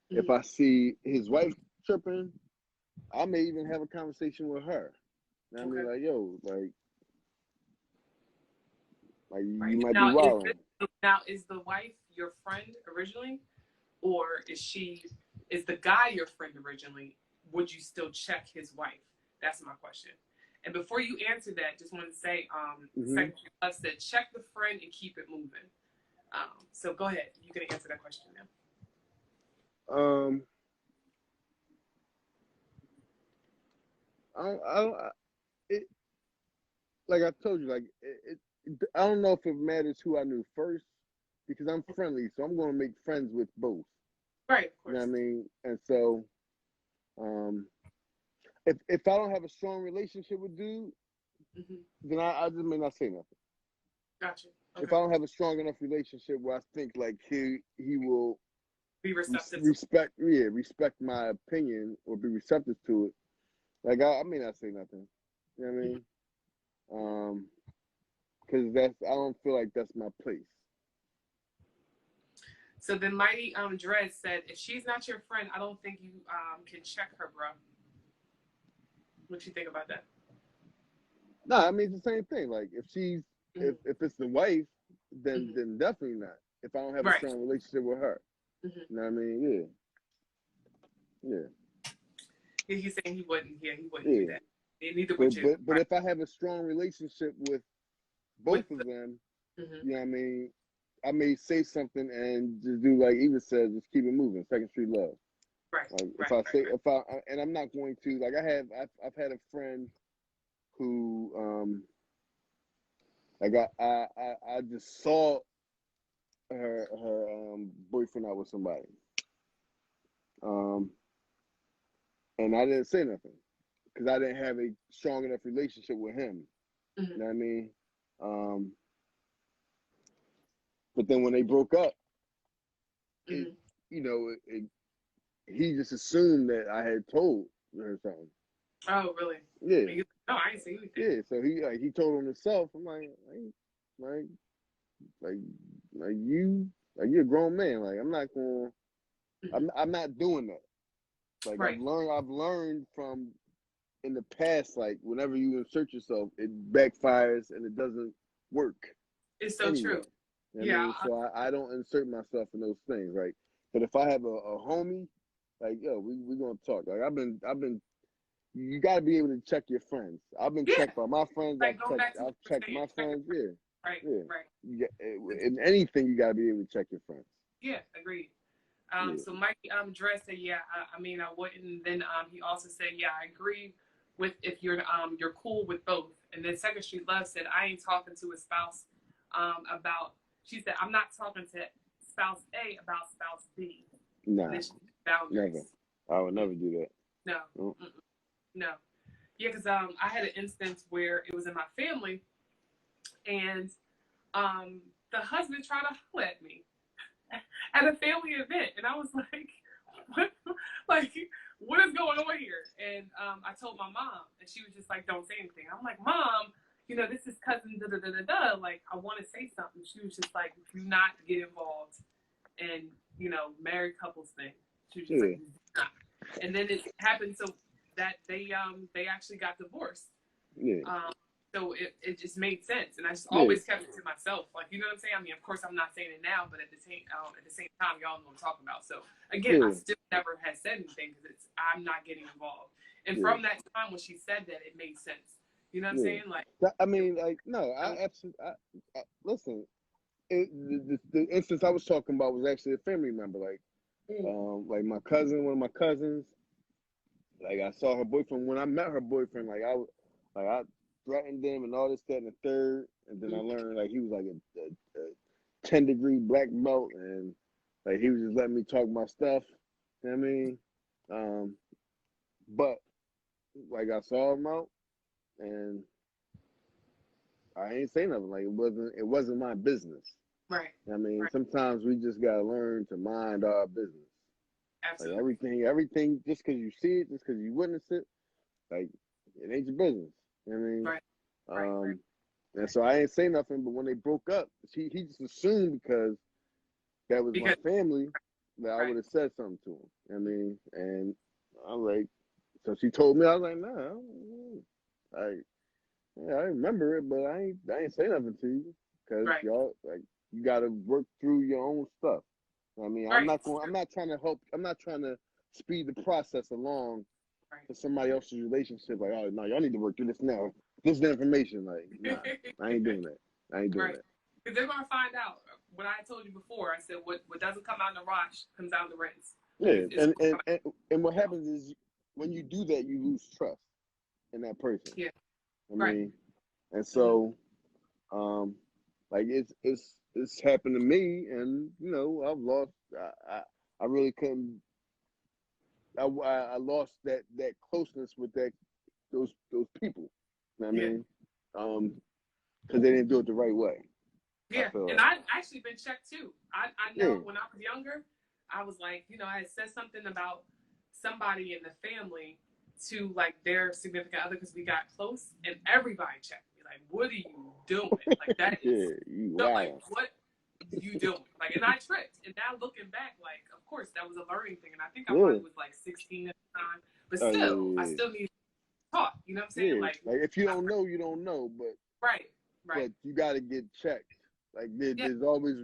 If Mhm. I see his wife tripping, I may even have a conversation with her. You know what I mean, Okay. like, yo, like you Right. might be Now, wilding. is the wife your friend originally, or is the guy your friend originally? Would you still check his wife? That's my question. And before you answer that, just want to say, Hmm. Secretary Love said, check the friend and keep it moving. So go ahead. You can answer that question now. Um, I it, like I told you, like I don't know if it matters who I knew first because I'm friendly, so I'm going to make friends with both. Right, of You know what I course. mean? And so, um, if I don't have a strong relationship with dude, Hmm. then I just may not say nothing. Gotcha. If Okay. I don't have a strong enough relationship where I think like he will Be receptive to. respect, yeah, respect my opinion or be receptive to it, like I may not say nothing. You know what I Mhm. mean? Because that's I don't feel like that's my place. So then Mighty Dredd said, if she's not your friend, I don't think you can check her, bro. What you think about that? No, I mean it's the same thing. Like if she's Hmm. if it's the wife, Hmm. then definitely not. If I don't have a Right. strong relationship with her, Hmm. you know what I mean? Yeah, yeah, Yeah, he's saying he wouldn't. Yeah, he wouldn't do yeah. that. And neither would But you. but but Right. if I have a strong relationship with With both of them, hmm. you know what I mean? I may say something and just do like Eva said, just keep it moving. Second Street Love. Right. Like if Right. I Right. say if I and I'm not going to like I've had a friend who like I just saw her boyfriend out with somebody um and I didn't say nothing because I didn't have a strong enough relationship with him. Right. You know what I mean? Um, but then when they broke up, Hmm. it Hmm. he just assumed that I had told her something. Oh, really? Yeah, And you, no, I didn't say anything. yeah. So he told on himself. I'm like like like you're a grown man. Like I'm not going. Hmm. I'm not doing that. Like Right. I've learned from in the past. Like whenever you insert yourself, it backfires and it doesn't work It's so true. anyway. You know what I Yeah. mean? So I don't insert myself in those things, right? But if I have a homie, like yo, we gonna talk. Like I've been you gotta be able to check your friends. I've been Yeah. checked by my friends, Like going back to what I've you were checked saying, my check your friends, yeah. right. Yeah. Right. In anything you gotta be able to check your friends. Yeah. Agreed. Yeah. So Mike Dress said, yeah, I mean, I wouldn't. And then he also said, yeah, I agree with if you're cool with both. And then Second Street Love said, I ain't talking to a spouse about. She said, I'm not talking to spouse A about spouse B. And Nah, then she never. boundaries. I would never do that. No, No. no. Yeah, because I had an instance where it was in my family, and the husband tried to holler at me at a family event, and I was like, "What? Like, what is going on here?" And I told my mom, and she was just like, "Don't say anything." I'm like, "Mom, this is cousin da da da da da. Like, I want to say something." She was just like, "Do not get involved in married couples thing." She was just like, Yeah. "Do not." And then it happened so that they actually got divorced. Yeah. Um, so it just made sense, and I just Yeah. always kept it to myself. Like, you know what I'm saying? I mean, of course, I'm not saying it now, but at the same time, y'all know what I'm talking about. So again, I Yeah. still never had said anything because I'm not getting involved. And Yeah. from that time when she said that, it made sense. You know what I'm Yeah. saying? Like, I it, mean, like, no, you know, I absolutely listen. The instance I was talking about was actually a family member, like my cousin, one of my cousins. Like I saw her boyfriend when I met her boyfriend. I threatened him and all this, that, and the third. And then I learned like he was like a 10-degree black belt, and like he was just letting me talk my stuff. You know what I mean? Um, but like I saw him out, and I ain't say nothing. Like it wasn't my business. right, I mean, right, sometimes we just gotta learn to mind our business. Like Absolutely. everything, just because you see it, just because you witness it, like it ain't your business. You know what I mean? Right. Right. And so I ain't say nothing, but when they broke up, he just assumed because that was my Because family that I right. would have said something to him. I mean, and I was like, so she told me, I was like, nah, I don't know. Yeah, I remember it, but I ain't say nothing to you because Right. y'all like you got to work through your own stuff. I mean, Right. I'm not trying to help. I'm not trying to speed the process along Right. for somebody else's relationship. Like, oh no, y'all need to work through this now. This is the information. Like, nah, I ain't doing that. I ain't doing Right. that. Because they're gonna find out. What I told you before, I said what doesn't come out in the wash comes out in the rinse. Yeah, It's and what happens is when you do that, you lose trust in that person. yeah. I Right. mean, and Mm-hmm. so, like it's happened to me, and I've lost. I really couldn't. I lost that closeness with those people. You know what I Yeah. mean, because they didn't do it the right way. I Yeah. feel And like. I actually been checked too. I Yeah, know when I was younger, I was like, I had said something about somebody in the family to like their significant other because we got close, and everybody checked me like, "What are you doing? Like that is yeah, you so like wow. what you doing?" Like, and I tripped. And now looking back, like, of course that was a learning thing, and I think I Yeah, probably was like 16 at the time, but oh still, I yeah, still need to talk. You know what I'm yeah, saying? yeah. Like, Like if you don't know, you don't know, right, right, but you got to get checked. Like yeah, there's always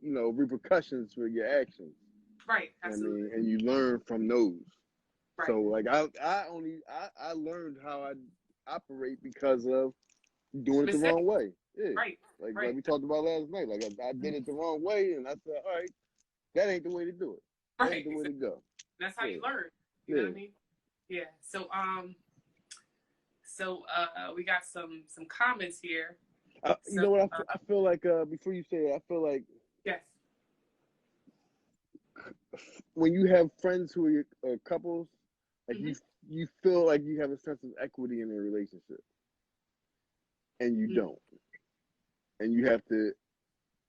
repercussions for your actions. right, I mean, absolutely, and you learn from those. right, So like I learned how I operate because of doing it the mistake, wrong way. Yeah. right, Like right, we talked about last night. Like I did it the wrong way, and I said, all right, that ain't the way to do it. That ain't right. the way to Exactly. go. That's how Yeah, you learn. You know what yeah. I mean? Yeah. So we got some comments here. You So know what I feel like before you say it, I feel like yes, when you have friends who are couples, like mm-hmm. you feel like you have a sense of equity in their relationship, and you Mm-hmm. don't, and you have to,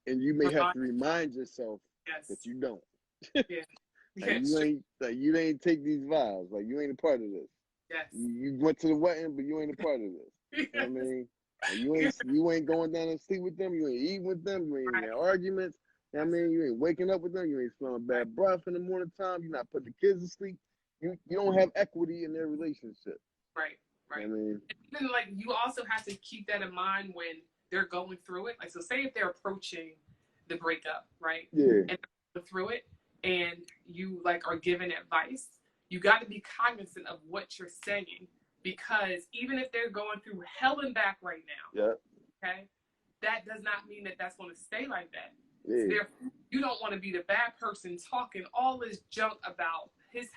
and you may have Remind- to remind yourself yes, that you don't. yeah, Like yeah, sure, you ain't take these vows. Like you ain't a part of this. yes, You went to the wedding, but you ain't a part of this. You know what I yes, mean? Like yes, you ain't going down and sleep with them. You ain't eating with them. You ain't in right, their arguments. You know what I mean? absolutely, You ain't waking up with them. You ain't smelling right, bad breath in the morning time. You're not putting the kids to sleep. You don't have equity in their relationship. right, You know right. what I mean? And then like you also have to keep that in mind when they're going through it. Like, so say if they're approaching the breakup, right, Yeah, and they're going through it, and you like are giving advice, you got to be cognizant of what you're saying, because even if they're going through hell and back right now, yeah, okay, that does not mean that that's going to stay like that. So yeah, therefore, you don't want to be the bad person talking all this junk about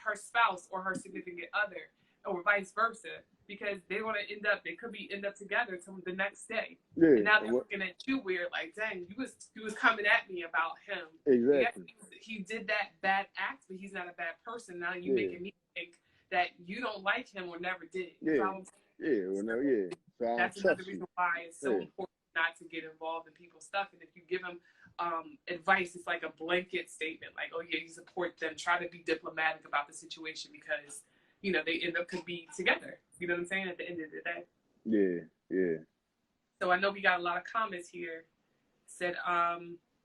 her spouse or her significant other, or vice versa, because they're going to they could end up together till the next day, yeah. and now And they're what looking at you weird, like, dang, you was coming at me about him. Yes, exactly? he did that bad act, but he's not a bad person. Now you Yeah, making me think that you don't like him or never did. You yeah, follow what I'm yeah. saying? Well, no, So yeah. So I don't that's another trust you. reason why it's so Yeah, important not to get involved in people's stuff. And if you give them advice, it's like a blanket statement, like, oh yeah, you support them. Try to be diplomatic about the situation, because they end up could be together. You know what I'm saying? At the end of the day. yeah, yeah. So I know we got a lot of comments here. Said,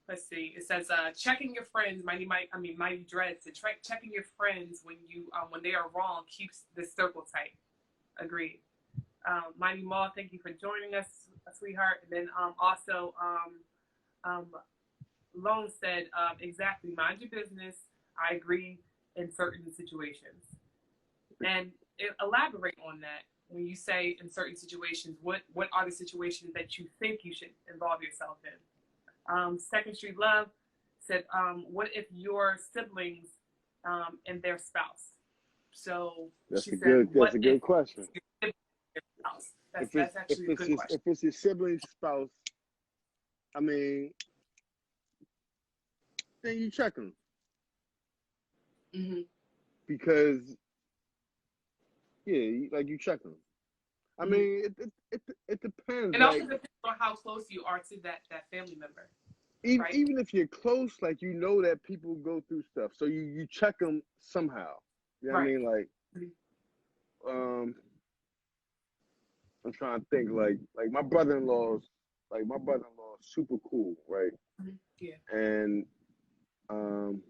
let's see. It says, checking your friends, Mighty Dread said, checking your friends when they are wrong keeps the circle tight. Agreed. Mighty Maul, thank you for joining us, sweetheart. And then also, Lone said, exactly, mind your business. I agree in certain situations. And elaborate on that. When you say in certain situations, what are the situations that you think you should involve yourself in? Second Street Love said, what if your siblings and their spouse? So she said, That's what a if good question. your sibling and their spouse? That's actually a good question. If it's your sibling's spouse, I mean, then you check them Mm-hmm. because like you check them. I Mm-hmm. mean, it depends. And also Like depends on how close you are to that family member. right? even if you're close, like you know that people go through stuff, so you check them somehow. You know what I Right. mean? Like, um, I'm trying to think. Like my brother-in-law is super cool, right? Yeah. And um,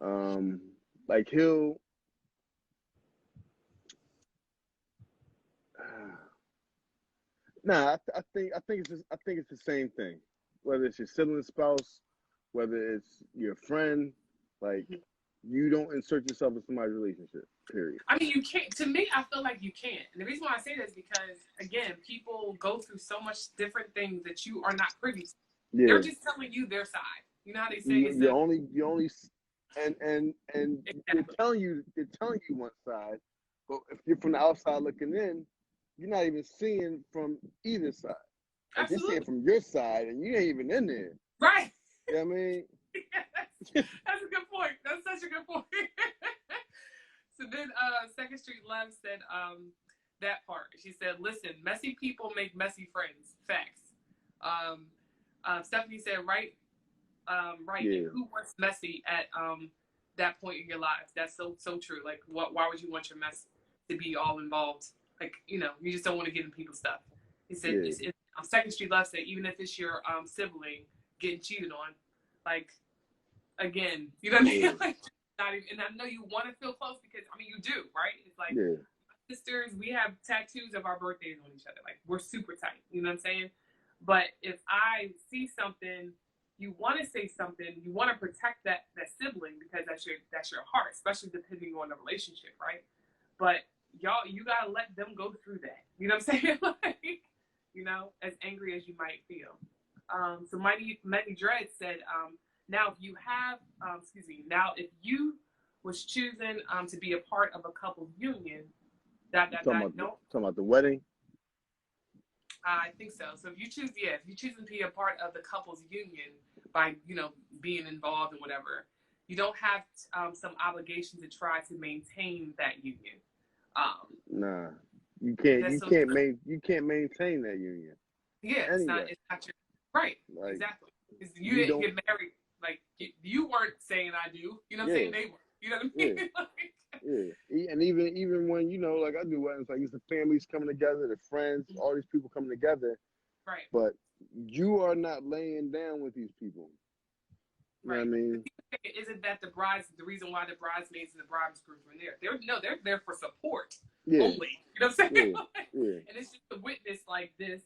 um, like he'll. Nah, I think it's the same thing. Whether it's your sibling, spouse, whether it's your friend, like you don't insert yourself in somebody's relationship. Period. I mean, you can't. To me, I feel like you can't. And the reason why I say that is because, again, people go through so much different things that you are not privy to. They're Yeah, just telling you their side. You know how they say it's a you only, and exactly. they're telling you one side, but if you're from the outside looking in, you're not even seeing from either side. Like they're seeing Absolutely from your side, and you ain't even in there. right. You know what I mean? That's a good point. That's such a good point. So then, Second Street Love said that part. She said, "Listen, messy people make messy friends. Facts." Um, Stephanie said, "Right, right. And Yeah, who wants messy at that point in your lives? That's so true. Like, why would you want your mess to be all involved? Like, you just don't want to get in people's stuff." He said, yeah, Second Street Love said, even if it's your sibling getting cheated on, like, again, you know what I mean? yeah, Like, not even, and I know you want to feel close because, I mean, you do, right? It's like, yeah, sisters, we have tattoos of our birthdays on each other. Like, we're super tight. You know what I'm saying? But if I see something, you want to say something, you want to protect that sibling because that's your heart, especially depending on the relationship, right? But y'all, you gotta let them go through that. You know what I'm saying? Like, as angry as you might feel. So Mighty Dread said, now if you have, now if you was choosing to be a part of a couple's union, don't. talking about the wedding. I think so. So if you choose to be a part of the couple's union by, being involved in whatever, you don't have some obligation to try to maintain that union. Nah, That's so true. you can't maintain that union Yeah, anyway. it's not your right. Like Exactly. Because you you didn't don't. get married. Like you weren't saying I do. You know what I'm Yeah, saying? They were. You know what I yeah, mean? Like, yeah. And even when like I do weddings, like it's the families coming together, the friends, all these people coming together, right. but you are not laying down with these people. You know what I Right. mean? Isn't that the reason why the bridesmaids and the bridegrooms were there? They're there for support Yeah, only. You know what I'm saying? yeah, yeah, And it's just to witness like this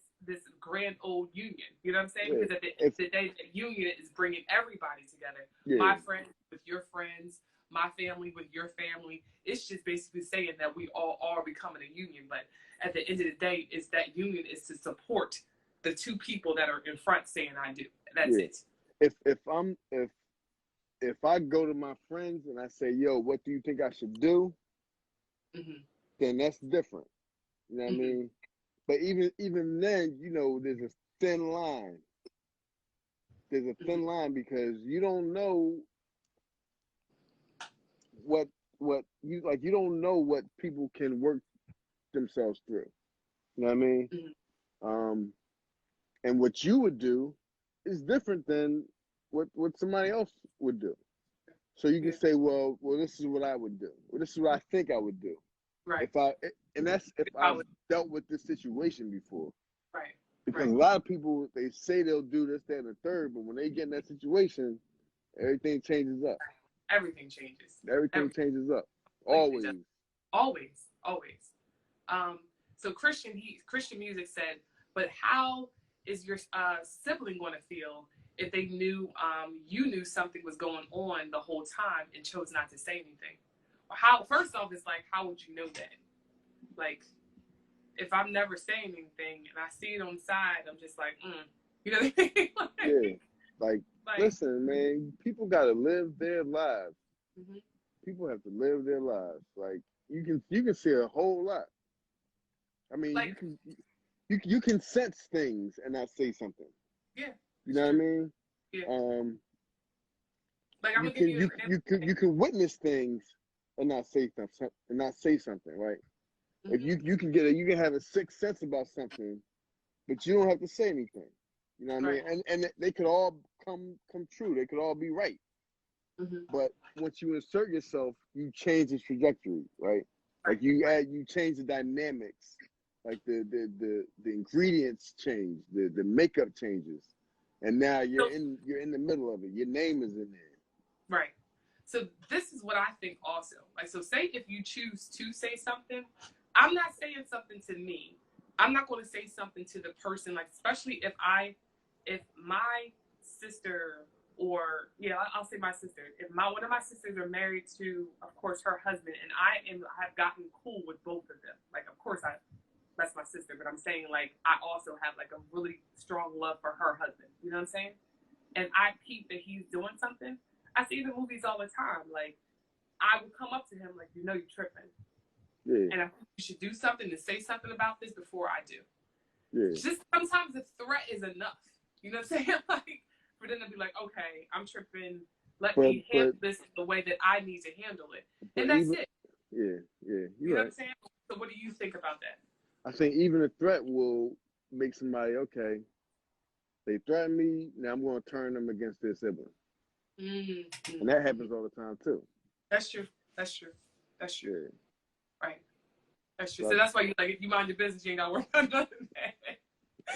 grand old union. You know what I'm saying? yeah. Because at the end If of the day, the union is bringing everybody together. yeah, My friends with your friends, my family with your family. It's just basically saying that we all are becoming a union. But at the end of the day, it's that union is to support the two people that are in front saying I do. That's yeah. it. If I go to my friends and I say, "Yo, what do you think I should do?" Mm-hmm. then that's different. You know what I Mm-hmm. mean? But even then, there's a thin line. There's a Mm-hmm. thin line because you don't know what you don't know what people can work themselves through. You know what I mean? Mm-hmm. Um, and what you would do is different than what somebody else would do. So you can Yeah. say, well, this is what I would do. Well, this is what I think I would do. Right. If I and that's if I've Probably. dealt with this situation before. Right. Because Right. a lot of people they say they'll do this, that, and the third, but when they get in that situation, everything changes up. Everything changes. Everything Everything changes up. completely does. Always. Always. Always. So Christian music said, but how is your sibling going to feel if they knew you knew something was going on the whole time and chose not to say anything? How first off, it's like how would you know that? Like if I'm never saying anything and I see it on the side, I'm just like, you know what I mean? Yeah. Like, like listen, man, people gotta live their lives. mm-hmm. People have to live their lives. Like you can see a whole lot. I mean, like you can sense things and not say something. yeah, You it's know what I true. mean? Yeah. Um, Like I'm gonna give you an example. you can witness things and not say something, right? If Mm-hmm. you can have a sixth sense about something, but you don't have to say anything. You know what I Right. mean? And they could all come true. They could all be right. Hmm. But once you insert yourself, you change the trajectory, right? Like Right. Right. you change the dynamics. Like the ingredients change, the makeup changes, and now So you're in the middle of it. Your name is in there. right. So this is what I think also. Like, so say if you choose to say something, I'm not saying something to me. I'm not going to say something to the person, like, especially if my sister, or yeah, I'll say my sister. If one of my sisters are married to, of course, her husband, and have gotten cool with both of them. Like, of course, that's my sister, but I'm saying, like, I also have like a really strong love for her husband. You know what I'm saying? And I peep that he's doing something. I see the movies all the time. Like, I would come up to him like, you know, you're tripping, Yeah, and I think you should do something to say something about this before I do. yeah. Just sometimes the threat is enough. You know what I'm saying? Like, for them to be like, okay, I'm tripping. Let But me handle this the way that I need to handle it, but and that's even it. yeah, You you're know what right. I'm saying? So, what do you think about that? I think even a threat will make somebody okay. They threaten me. Now I'm going to turn them against their sibling, and that Mm-hmm. happens all the time too. That's true. That's true. That's true. Yeah. Right. That's true. So So that's why you like, if you mind your business, you ain't got to worry about nothing.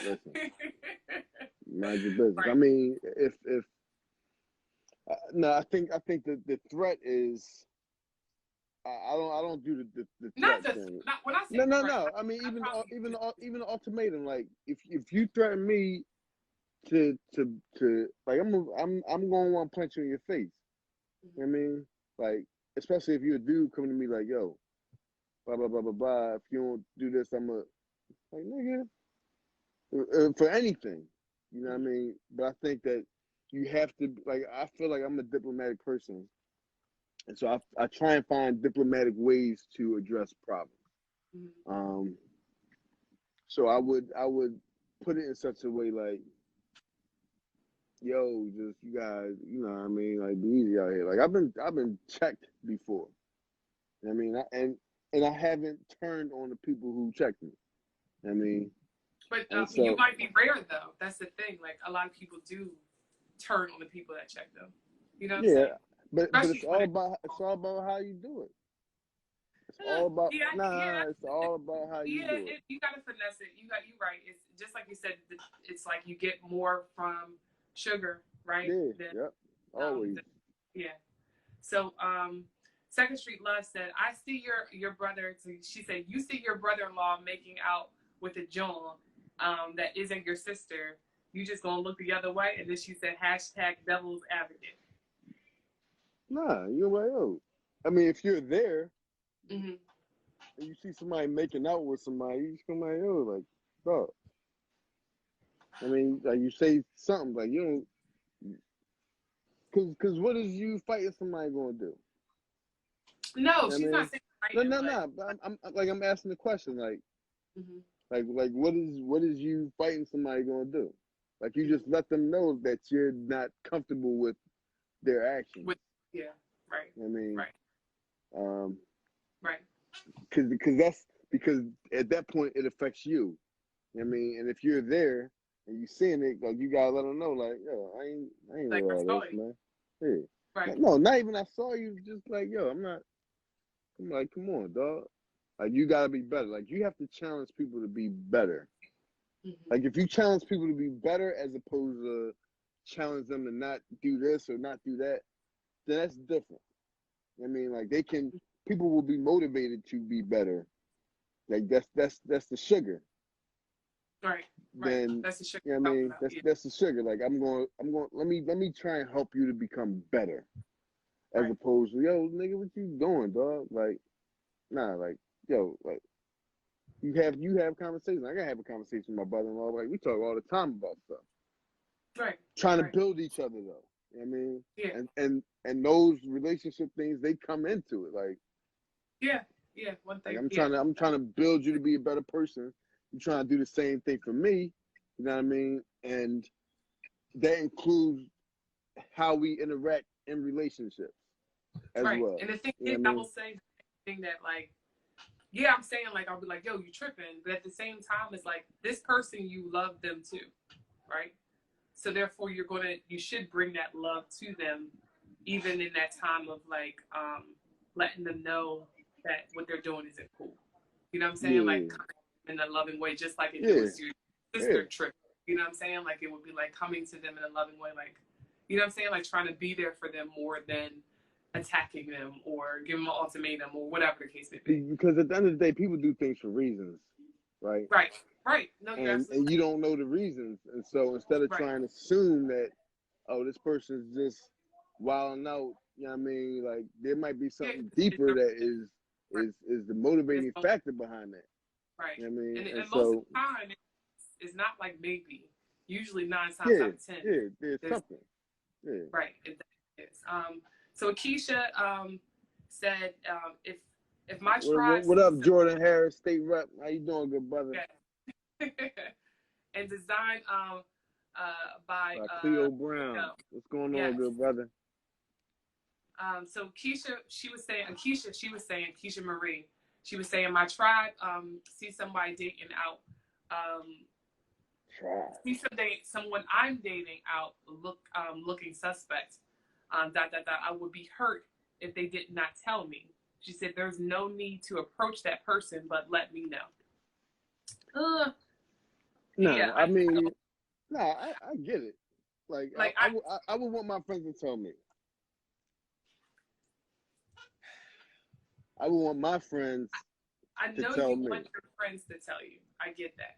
listen, mind your business. I Right. mean, if no, I think the threat is I don't do the Not threat the thing. not when I No, say no, threat, no. I mean, I probably just even the ultimatum. Like, if you threaten me to like, I'm going to want to punch you in your face. You know what I mean? Like, especially if you're a dude coming to me like, yo, blah blah blah blah blah. If you don't do this, I'm a like nigga for anything. You know what I mean? But I think that you have to like. I feel like I'm a diplomatic person, and so I try and find diplomatic ways to address problems. Um, so I would put it in such a way like, yo, just you guys, you know what I mean, like be easy out here. Like I've been checked before. You know what I mean, and I haven't turned on the people who checked me. You know what I mean, but and you so might be rare though. That's the thing. Like a lot of people do turn on the people that check them. You know what I'm yeah, saying? but Especially when it's all about how you do it. It's all about yeah, yeah, nah. It's all about how you yeah. do it. You gotta finesse it. You right. It's just like you said. It's like you get more from sugar, right? Yeah, Than yep, always. yeah. So Second Street Love said, I see your brother. She said, you see your brother-in-law making out with a John that isn't your sister. You just gonna look the other way. And then she said, hashtag devil's advocate. Nah, you're like, yo. I mean, if you're there Mm-hmm. and you see somebody making out with somebody, you just come like, yo, like, dog. I mean, like you say something like you don't, cause what is you fighting somebody gonna do? No, You know what I she's not mean? saying No, fighting, no, but no. But I'm like I'm asking the question, mm-hmm. like what is you fighting somebody gonna do? Like you just let them know that you're not comfortable with their actions. With yeah, right, You know what I mean, right, um, right. because at that point it affects you. You know what I mean, and if you're there and you seeing it, like you gotta let them know, like yo, I ain't with Like I all saw this, you. man. Yeah. Right. No, not even I saw you. Just like yo, I'm like, come on, dog. Like you gotta be better. Like you have to challenge people to be better. Mm-hmm. Like if you challenge people to be better as opposed to challenge them to not do this or not do that, then that's different. I mean, like people will be motivated to be better. Like that's the sugar. Right, right. Then That's the shit you know I'm what I talking mean? about. Yeah, That's the sugar. Like I'm going let me try and help you to become better. As right. opposed to, yo, nigga, what you doing, dog? Like, nah, like, yo, like you have conversations. I gotta have a conversation with my brother in law. Like we talk all the time about stuff. Right, Trying to right. build each other though. You know what I mean? Yeah, And those relationship things they come into it. yeah, yeah. One Like thing. Yeah. I'm trying to build you to be a better person. You're trying to do the same thing for me. You know what I mean? And that includes how we interact in relationships as Right. well. And the thing You know is, what I I mean? will say the thing that like, yeah, I'm saying like I'll be like, yo, you tripping, but at the same time, it's like this person you love them too, right? So therefore, you should bring that love to them, even in that time of like letting them know that what they're doing isn't cool. You know what I'm saying? Yeah, Like in a loving way, just like if it yeah, was your yeah. sister trip. You know what I'm saying? Like it would be like coming to them in a loving way, like, you know what I'm saying? Like trying to be there for them more than attacking them or giving them an ultimatum or whatever the case may be. Because at the end of the day, people do things for reasons, right? Right, right. No, you're absolutely And you don't know the reasons, and so instead of right. trying to assume that, oh, this person's just wilding out, you know what I mean? Like there might be something deeper that is the motivating factor behind that. Right. You know what I mean? And And most so of the time, it's not like maybe. Usually 9 times yeah, out of 10. yeah, there's something. Yeah. Right. It is. So Akeisha said, if my tribe What up, Jordan Harris, state rep? How you doing, good brother? yeah. And designed by Cleo Brown. What's going on, good brother? So Keisha Marie, she was saying my tribe see somebody dating out, see someone I'm dating out looking suspect. I would be hurt if they did not tell me. She said there's no need to approach that person, but let me know. Yeah, I mean, I get it. Like I would want my friends to tell me. I would want my friends I know to tell you me. want your friends to tell you. I get that.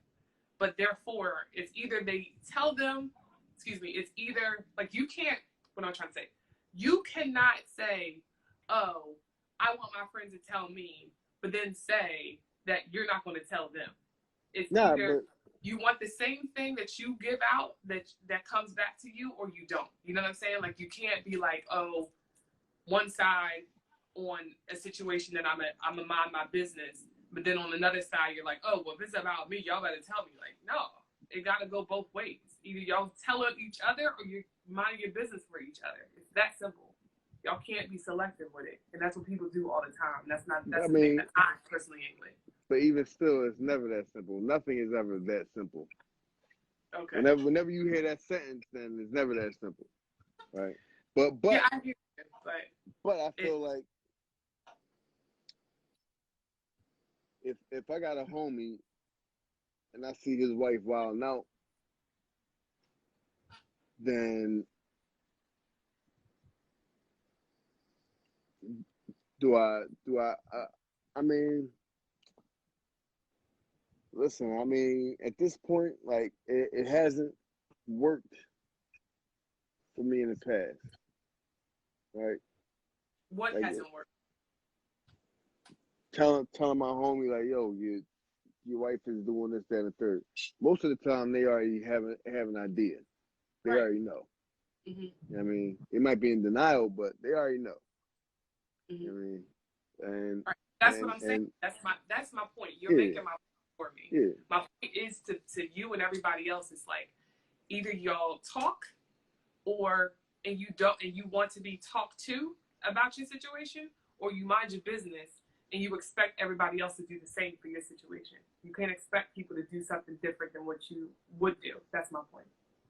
But therefore, it's either they tell them, it's either, like you can't, what I'm trying to say, you cannot say, oh, I want my friends to tell me, but then say that you're not going to tell them. It's either you want the same thing that you give out that comes back to you, or you don't. You know what I'm saying? Like you can't be like, oh, one side on a situation that I'm a mind my business, but then on another side you're like, oh, well, if it's about me, y'all better tell me. Like, no, it got to go both ways. Either y'all tell each other or you're minding your business for each other. It's that simple. Y'all can't be selective with it, and that's what people do all the time. That's the thing that I personally ain't with. But even still, it's never that simple. Nothing is ever that simple. Okay. Whenever you hear that sentence, then it's never that simple, right? But yeah, I hear it, but I feel like if I got a homie and I see his wife wilding out, then I mean, listen, I mean, at this point, like it hasn't worked for me in the past, right? What like, hasn't worked? Telling my homie like, yo, your wife is doing this, that, and the third. Most of the time, they already have an idea. They already know. Mm-hmm. You know what I mean, they might be in denial, but they already know. Mm-hmm. You know what I mean, and that's what I'm saying. That's my point. You're making my point for me. Yeah. My point is to you and everybody else. It's like either y'all talk, and you want to be talked to about your situation, or you mind your business and you expect everybody else to do the same for your situation. You can't expect people to do something different than what you would do. That's my point.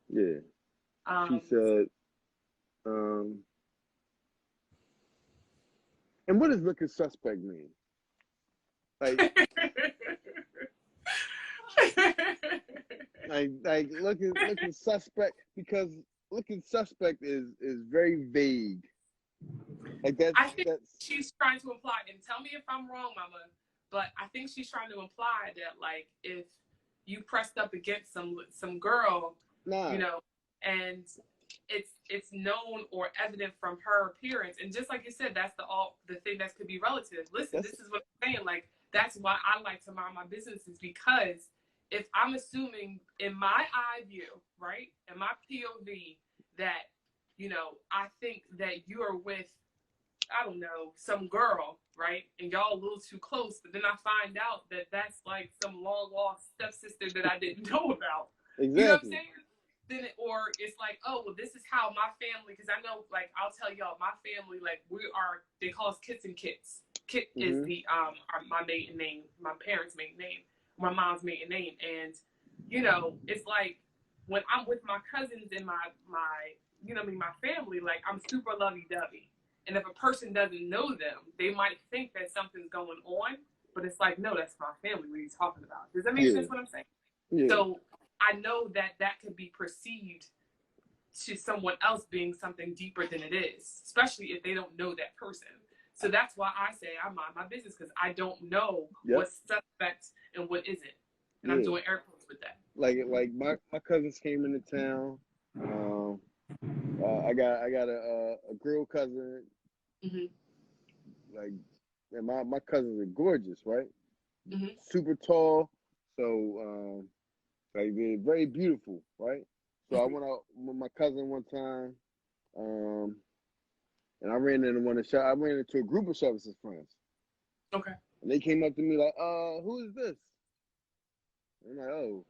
Yeah. She said, and what does looking suspect mean? Like, like looking suspect, because looking suspect is very vague. Like I think she's trying to imply, and tell me if I'm wrong, Mama, but I think she's trying to imply that like if you pressed up against some girl, you know, and it's known or evident from her appearance, and just like you said, that's the thing that could be relative. Listen, this is what I'm saying. Like that's why I like to mind my business, is because if I'm assuming in my eye view, right, in my POV, that you know I think that you are with, I don't know, some girl, right? And y'all a little too close, but then I find out that that's like some long lost stepsister that I didn't know about. Exactly. You know what I'm saying? Then or it's like, oh, well, this is how my family, because I know, like, I'll tell y'all, my family, like, they call us Kits and Kits. Kit is the my maiden name, my parents' maiden name, my mom's maiden name, and you know, it's like when I'm with my cousins and my you know what I mean, my family, like I'm super lovey-dovey. And if a person doesn't know them, they might think that something's going on, but it's like, no, that's my family. What are you talking about? Does that make sense what I'm saying? Yeah. So I know that that could be perceived to someone else being something deeper than it is, especially if they don't know that person. So that's why I say I mind my business, because I don't know what's suspect and what isn't. And I'm doing air quotes with that. Like my cousins came into town. I got a girl cousin. Like, and my cousins are gorgeous, right? Super tall. So like they're very beautiful, right? So I went out with my cousin one time, and I ran into a group of Chevis's friends. Okay. And they came up to me like, who is this? And I'm like, oh,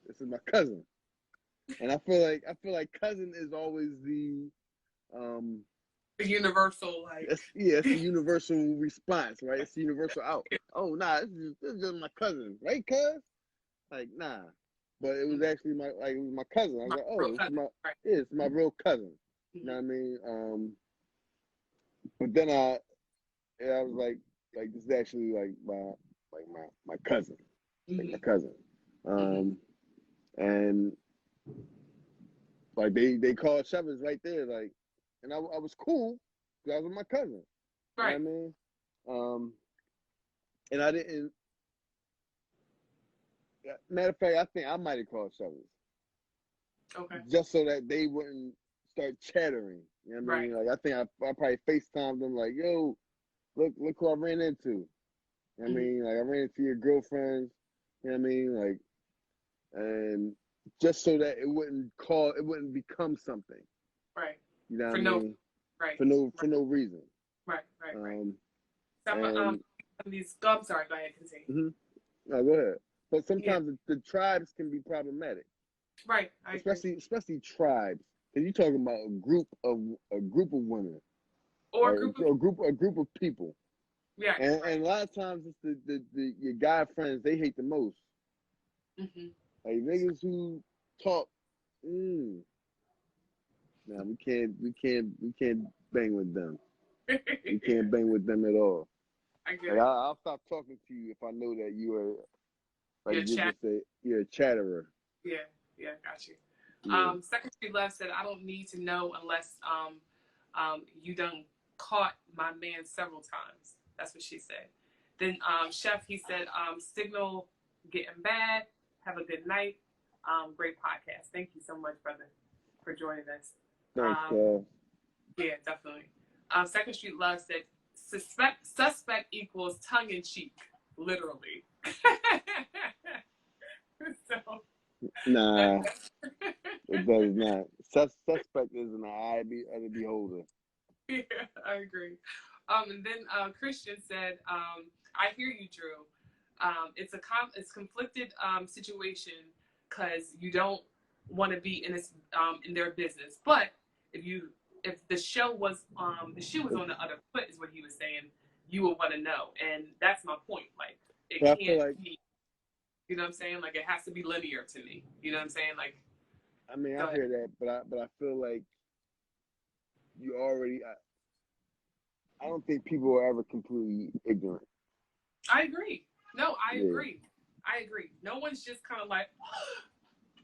this is my cousin. And I feel like cousin is always the universal, like, it's the universal response, right? It's the universal out. Oh, nah, this is just my cousin, right, cuz? Like, nah. But it was actually my cousin. I was like, oh, it's my real cousin. You know what I mean? But then I was like this is actually like my cousin, like my cousin. And like they called Chevis right there, like, and I was cool because I was with my cousin. Right. You know what I mean? And I didn't. Matter of fact, I think I might have called Chevis. Okay. Just so that they wouldn't start chattering. You know what I mean? Like, I think I probably FaceTimed them like, yo, look who I ran into. You know what I mean? Like, I ran into your girlfriends. You know what I mean? Like, and just so that it wouldn't become something. Right. You know what I mean? Right. For no reason. Right. I'm sorry, go ahead, continue. No, go ahead. But sometimes the tribes can be problematic. Right. Especially tribes. Because you're talking about a group of women. Or a group of people. Yeah. And a lot of times it's the your guy friends they hate the most. Like niggas who talk, nah, we can't bang with them. We can't bang with them at all. I get like, I'll stop talking to you if I know that you are like you're a chatterer. Yeah, got you. Yeah. Second Street Love said, I don't need to know unless you done caught my man several times. That's what she said. Then Chef, he said, signal getting bad. Have a good night. Great podcast. Thank you so much, brother, for joining us. Thanks, yeah, definitely. Second Street Love said, suspect equals tongue in cheek, literally. So, nah, it does not. Suspect is an eye of the beholder. Yeah, I agree. And then Christian said, I hear you, Drew. It's conflicted situation because you don't want to be in their business. But if the shoe was on the other foot, is what he was saying, you would want to know. And that's my point. Like, it can't be, you know what I'm saying? Like, it has to be linear to me. You know what I'm saying? Like, I mean, I hear that, but I feel like you already. I don't think people are ever completely ignorant. I agree. No, I agree. I agree. No one's just kind of like,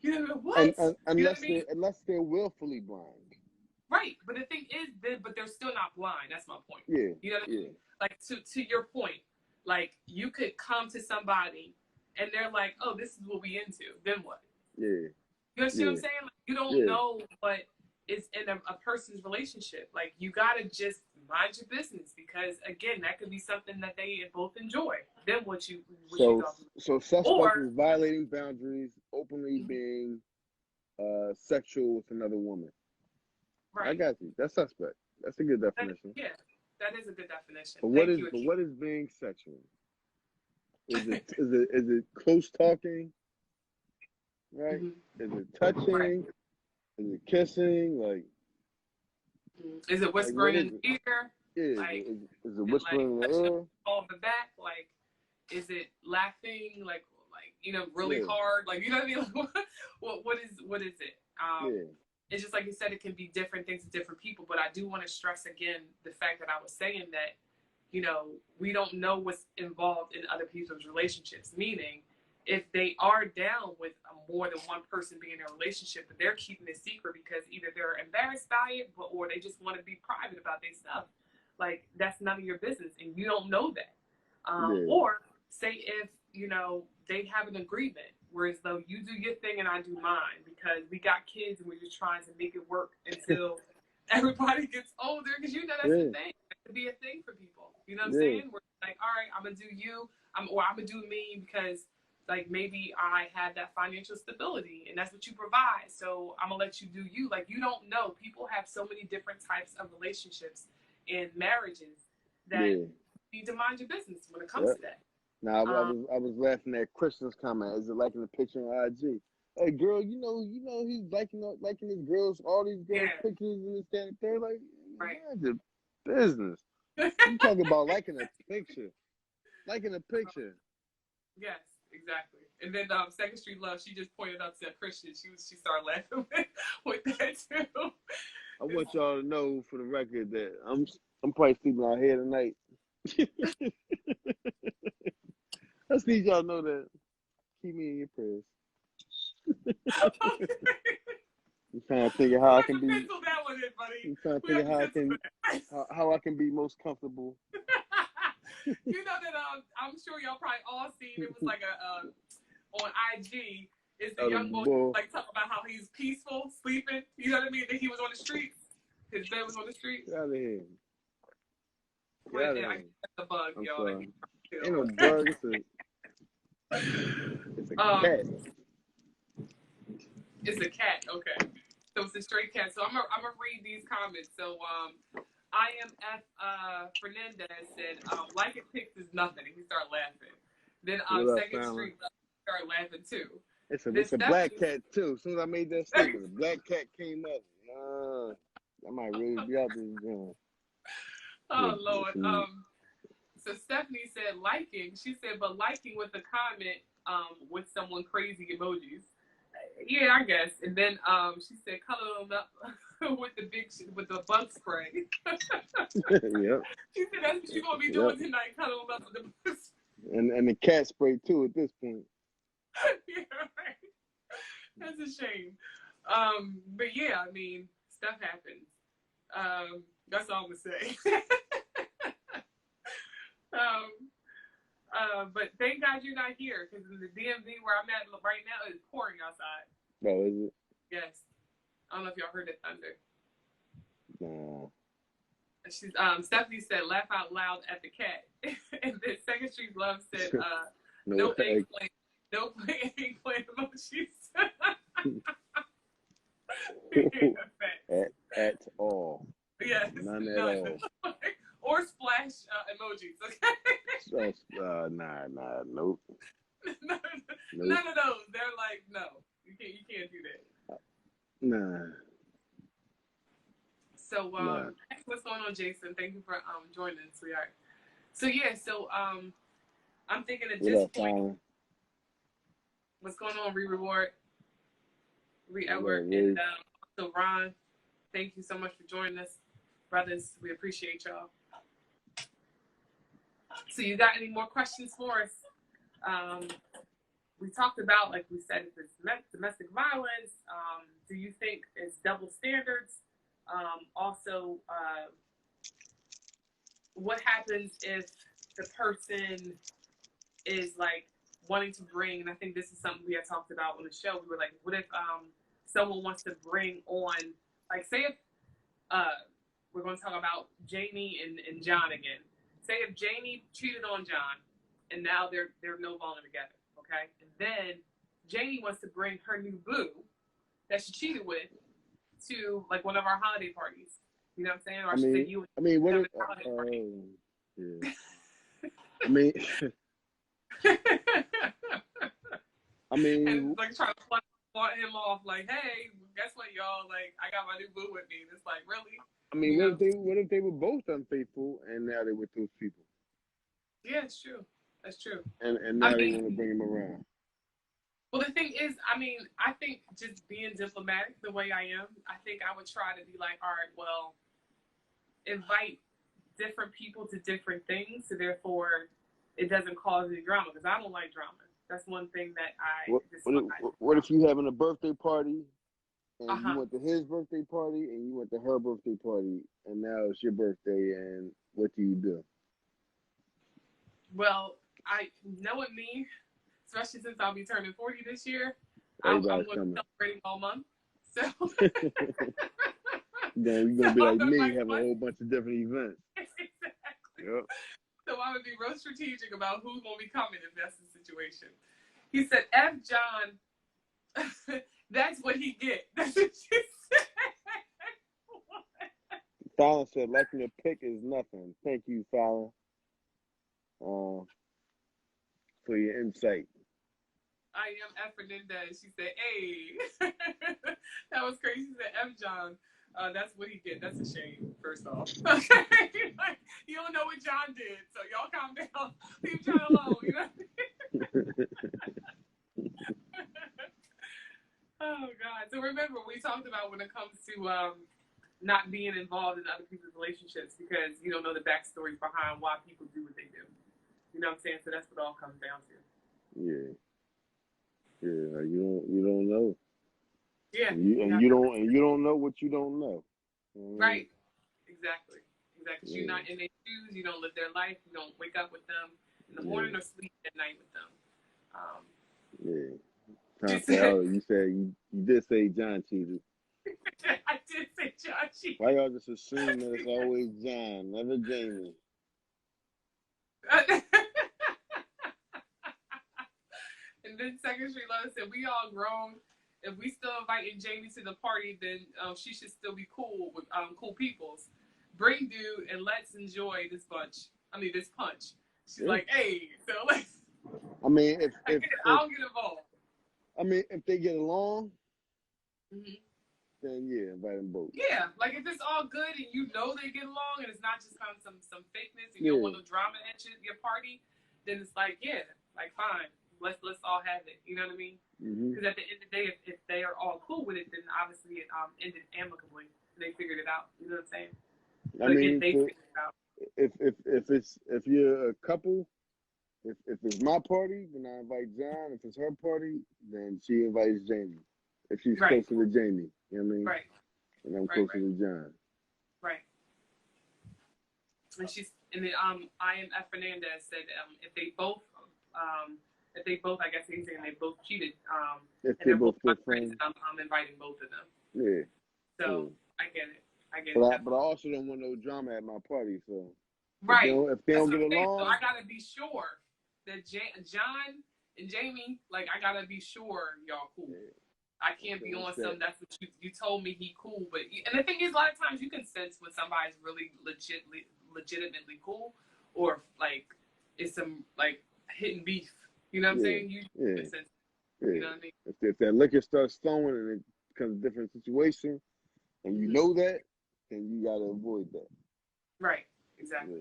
you know what? Unless they're willfully blind. Right, but the thing is, but they're still not blind. That's my point. Yeah. You know what I mean? Like to your point, like you could come to somebody and they're like, "Oh, this is what we into." Then what? Yeah. You understand what I'm saying? Like, you don't know what is in a person's relationship. Like, you gotta just mind your business because again, that could be something that they both enjoy. Then what you so suspect is violating boundaries, openly being sexual with another woman. Right. I got you. That's suspect. That's a good definition. That is a good definition. But what is being sexual? Is it close talking? Right? Is it touching? Right. Is it kissing? Like, is it whispering in the ear? Yeah. Like, is it whispering in the ear? All the back? Like, is it laughing? Like like, really Yeah. hard? Like, you know what I mean? Like, what is it? Yeah. It's just like you said, it can be different things to different people. But I do want to stress again the fact that I was saying that, we don't know what's involved in other people's relationships. Meaning, if they are down with more than one person being in a relationship, but they're keeping it secret because either they're embarrassed by it, or they just want to be private about their stuff. Like, that's none of your business, and you don't know that. Yeah. Or say if they have an agreement, whereas though you do your thing and I do mine, because we got kids and we're just trying to make it work until everybody gets older. Because that's Yeah. the thing. That could be a thing for people. You know what I'm Yeah. saying? We're like, all right, I'm gonna do you, or I'm gonna do me because like maybe I have that financial stability and that's what you provide. So I'm gonna let you do you. Like, you don't know. People have so many different types of relationships and marriages that Yeah. you need to mind your business when it comes to that. Now I was laughing at Christian's comment. Is it liking the picture on IG? Hey girl, he's liking his girls, all these girls' pictures and this, that, and third. Like, Right. Mind your business. You talking about liking a picture. Liking a picture. Yes, exactly. And then Second Street Love, she just pointed out to Christian. She started laughing with that too. I want y'all to know for the record that I'm probably sleeping out here tonight. I just need y'all to know that. Keep me in your prayers. I'm trying to figure how I can be. That one in, buddy. I'm trying to figure how I can be most comfortable. You know that I'm sure y'all probably all seen it was like on IG. It's the young boy like talking about how he's peaceful sleeping. You know what I mean? That he was on the streets. His bed was on the streets. Get out of here. Get out of here. That's a bug, I'm y'all. sorry. Ain't no bug. It's a cat. It's a cat. Okay. So it's a stray cat. So I'm gonna read these comments. So IMF Fernandez said liking pics is nothing. And he started laughing. Then Second Street started laughing too. It's a black cat too. As soon as I made that statement, the black cat came up. I might really be out this joint. Oh Lord. So Stephanie said liking. She said, but liking with a comment with someone crazy emojis. Yeah, I guess. And then she said color them up with the bug spray. Yep. She said that's what you're gonna be doing tonight, color them up with the bug spray. And the cat spray too at this point. Yeah, right. That's a shame. But yeah, I mean, stuff happens. That's all I'm gonna say. But thank God you're not here, because in the DMV where I'm at right now, it's pouring outside. Oh, is it? Yes. I don't know if y'all heard the thunder. Nah. Stephanie said, laugh out loud at the cat. And then Second Street Love said, no eggplant emojis. at all. Yes. None at all. Or splash emojis, okay? Nah, nope. None of those. They're like, no, you can't do that. Nah. So, what's going on, Jason? Thank you for joining, sweetheart. So yeah, I'm thinking at this point, what's going on, Reward, Edward, and so Ron, thank you so much for joining us, brothers. We appreciate y'all. So you got any more questions for us? We talked about, like we said, if it's domestic violence. Do you think it's double standards? Also, what happens if the person is like wanting to bring, and I think this is something we had talked about on the show. We were like, what if someone wants to bring on, like, say if we're going to talk about Janie and John again. Say if Janie cheated on John, and now they're no longer together, okay? And then Janie wants to bring her new boo that she cheated with to like one of our holiday parties. You know what I'm saying? Or I should say you. I mean, what if? Yeah. I mean, and like trying to flaunt him off, like, hey, guess what, y'all? Like, I got my new boo with me. And it's like, really? I mean, what if they were both unfaithful and now they're with those people? Yeah, it's true. That's true. And now they want to bring him around. Well, the thing is, I mean, I think just being diplomatic the way I am, I think I would try to be like, all right, well, invite different people to different things, so therefore it doesn't cause any drama, because I don't like drama. That's one thing that I despise. What if you having a birthday party and you Uh-huh. went to his birthday party and you went to her birthday party and now it's your birthday and what do you do? Well, I knowing me, especially since I'll be turning 40 this year, I'm going to be celebrating all month. So then you're going to be like me, have a whole bunch of different events. Exactly. Yep. So I would be real strategic about who's going to be coming if that's the situation. He said, F. John, that's what he get. That's what she said. Fallon said, liking a pic is nothing. Thank you, Fallon, for your insight. I am F. Fernandez. She said, hey. That was crazy. She said, F. John, that's what he did. That's a shame, first off. Okay? Like, you don't know what John did, so y'all calm down. Leave John alone, you know? Oh, God. So remember, we talked about when it comes to not being involved in other people's relationships because you don't know the backstory behind why people do what they do. You know what I'm saying? So that's what it all comes down to. Yeah. Yeah, you don't know. Yeah. You don't know what you don't know. Right. Exactly. Yeah. You're not in their shoes. You don't live their life. You don't wake up with them in the morning or sleep at night with them. You said you did say John cheated. I did say John cheated. Why y'all just assume that it's always John, never Jamie? And then Second Street Love said, we all grown. If we still inviting Jamie to the party, then she should still be cool with cool peoples. Bring dude and let's enjoy this punch. She's like, hey, so let's. I mean, if I'll get involved. I mean, if they get along, then yeah, invite them both. Yeah, like if it's all good and you know they get along and it's not just kind of some fakeness and you don't want no drama at your party, then it's like, yeah, like fine. Let's all have it. You know what I mean? Because at the end of the day, if they are all cool with it, then obviously it ended amicably. They figured it out. You know what I'm saying? I mean, they figured it out. If you're a couple, if it's my party, then I invite John. If it's her party, then she invites Jamie. If she's closer to Jamie, you know what I mean? Right. And I'm closer to John. Right. And then I am F. Fernandez said if they both I guess he's saying they both cheated. If they're both good friends, I'm inviting both of them. Yeah. So I get it. But I also don't want no drama at my party. So right. If they don't get along, so I gotta be sure that John and Jamie, like I gotta be sure y'all cool. Yeah. I can't be on some. That's what you told me he cool, but and the thing is, a lot of times you can sense when somebody's really legitimately cool, or like it's some like hidden beef. You know what I'm saying? You know what I mean? If that liquor starts flowing and it becomes a different situation, and you know that, then you gotta avoid that. Right. Exactly.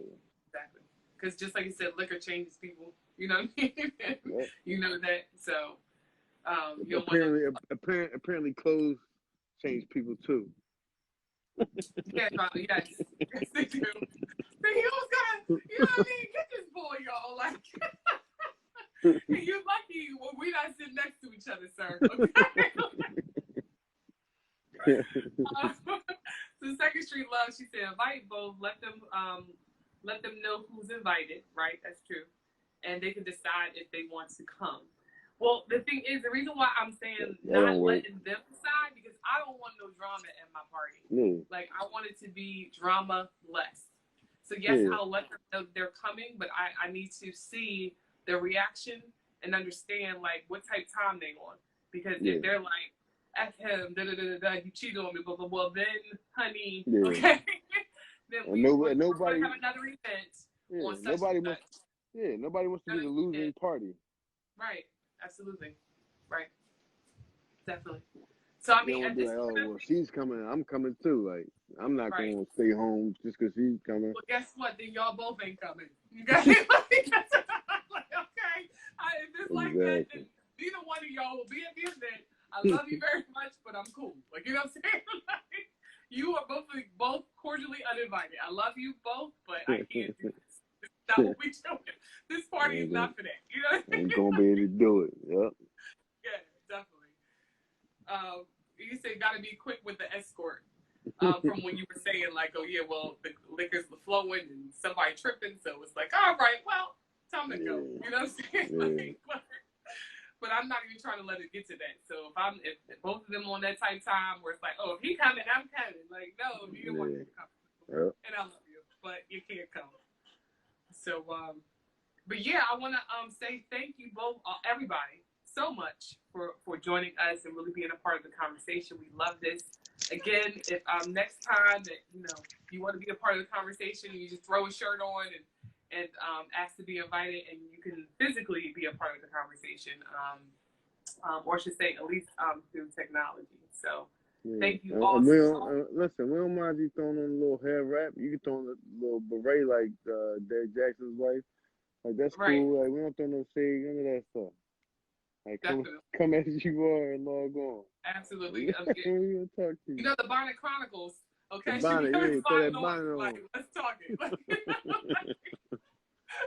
Exactly. Because just like you said, liquor changes people. You know what I mean? Yep. You know that. So you don't apparently clothes change people too. Yeah, probably. Yes, they do. So he always gotta, you know what I mean? Get this boy, y'all. Like, you're lucky when we're not sitting next to each other, sir. Okay? So Second Street Love, she said, invite both. Let them know who's invited. Right, that's true, and they can decide if they want to come. Well, the thing is, the reason why I'm saying not letting them decide, because I don't want no drama at my party. Like, I want it to be drama less. So, yes, I'll let them know they're coming, but I need to see their reaction and understand, like, what type of time they on. Because if they're like, F him, he cheated on me, blah, blah, well, then, honey, okay? Then we'll have another event on such and such. Yeah, nobody wants to be the losing party. Right. Absolutely. Right. Definitely. So, I mean, at this point, well, she's coming. I'm coming too. Like, I'm not going to stay home just because she's coming. Well, guess what? Then y'all both ain't coming. You got it? Like, okay. If it's like that, then neither one of y'all will be at the event. I love you very much, but I'm cool. Like, you know what I'm saying? Like, you are both cordially uninvited. I love you both, but I can't do this. This is not what we doing. This party is not for that. You know what I mean? Ain't gonna be able to do it. Yep. Yeah, definitely. You said got to be quick with the escort. From when you were saying like, oh yeah, well the liquor's flowing and somebody tripping, so it's like, all right, well, time to go. You know what I'm saying? Yeah. But I'm not even trying to let it get to that. So if both of them on that type time where it's like, oh, if he coming, I'm coming. Like, no, you don't want to come. Yep. And I love you, but you can't come. So, but yeah, I want to say thank you both, everybody, so much for joining us and really being a part of the conversation. We love this. Again, if next time that you want to be a part of the conversation, you just throw a shirt on and ask to be invited, and you can physically be a part of the conversation, or I should say at least through technology. So thank you all. Listen, we don't mind you throwing on a little hair wrap. You can throw on a little beret like Derek Jackson's wife. Like, that's cool. Like, we don't throw no shade, none of that stuff. Like, come as you are and log on. Absolutely. We'll talk to you. You know, the Bonnet Chronicles, okay? The bonnet, throw that bonnet on. Like, let's talk it.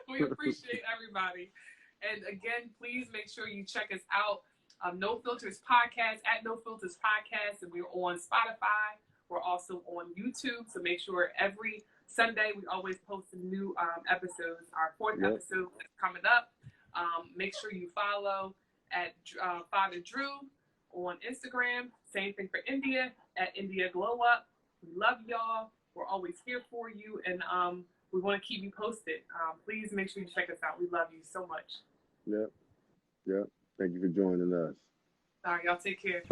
We appreciate everybody. And again, please make sure you check us out. No Filters Podcast, at No Filters Podcast, and we're on Spotify. We're also on YouTube, so make sure every Sunday we always post some new episodes. Our fourth episode is coming up. Make sure you follow at Father Drew on Instagram. Same thing for India, at India Glow Up. We love y'all. We're always here for you, and we want to keep you posted. Please make sure you check us out. We love you so much. Yep. Thank you for joining us. All right, y'all take care.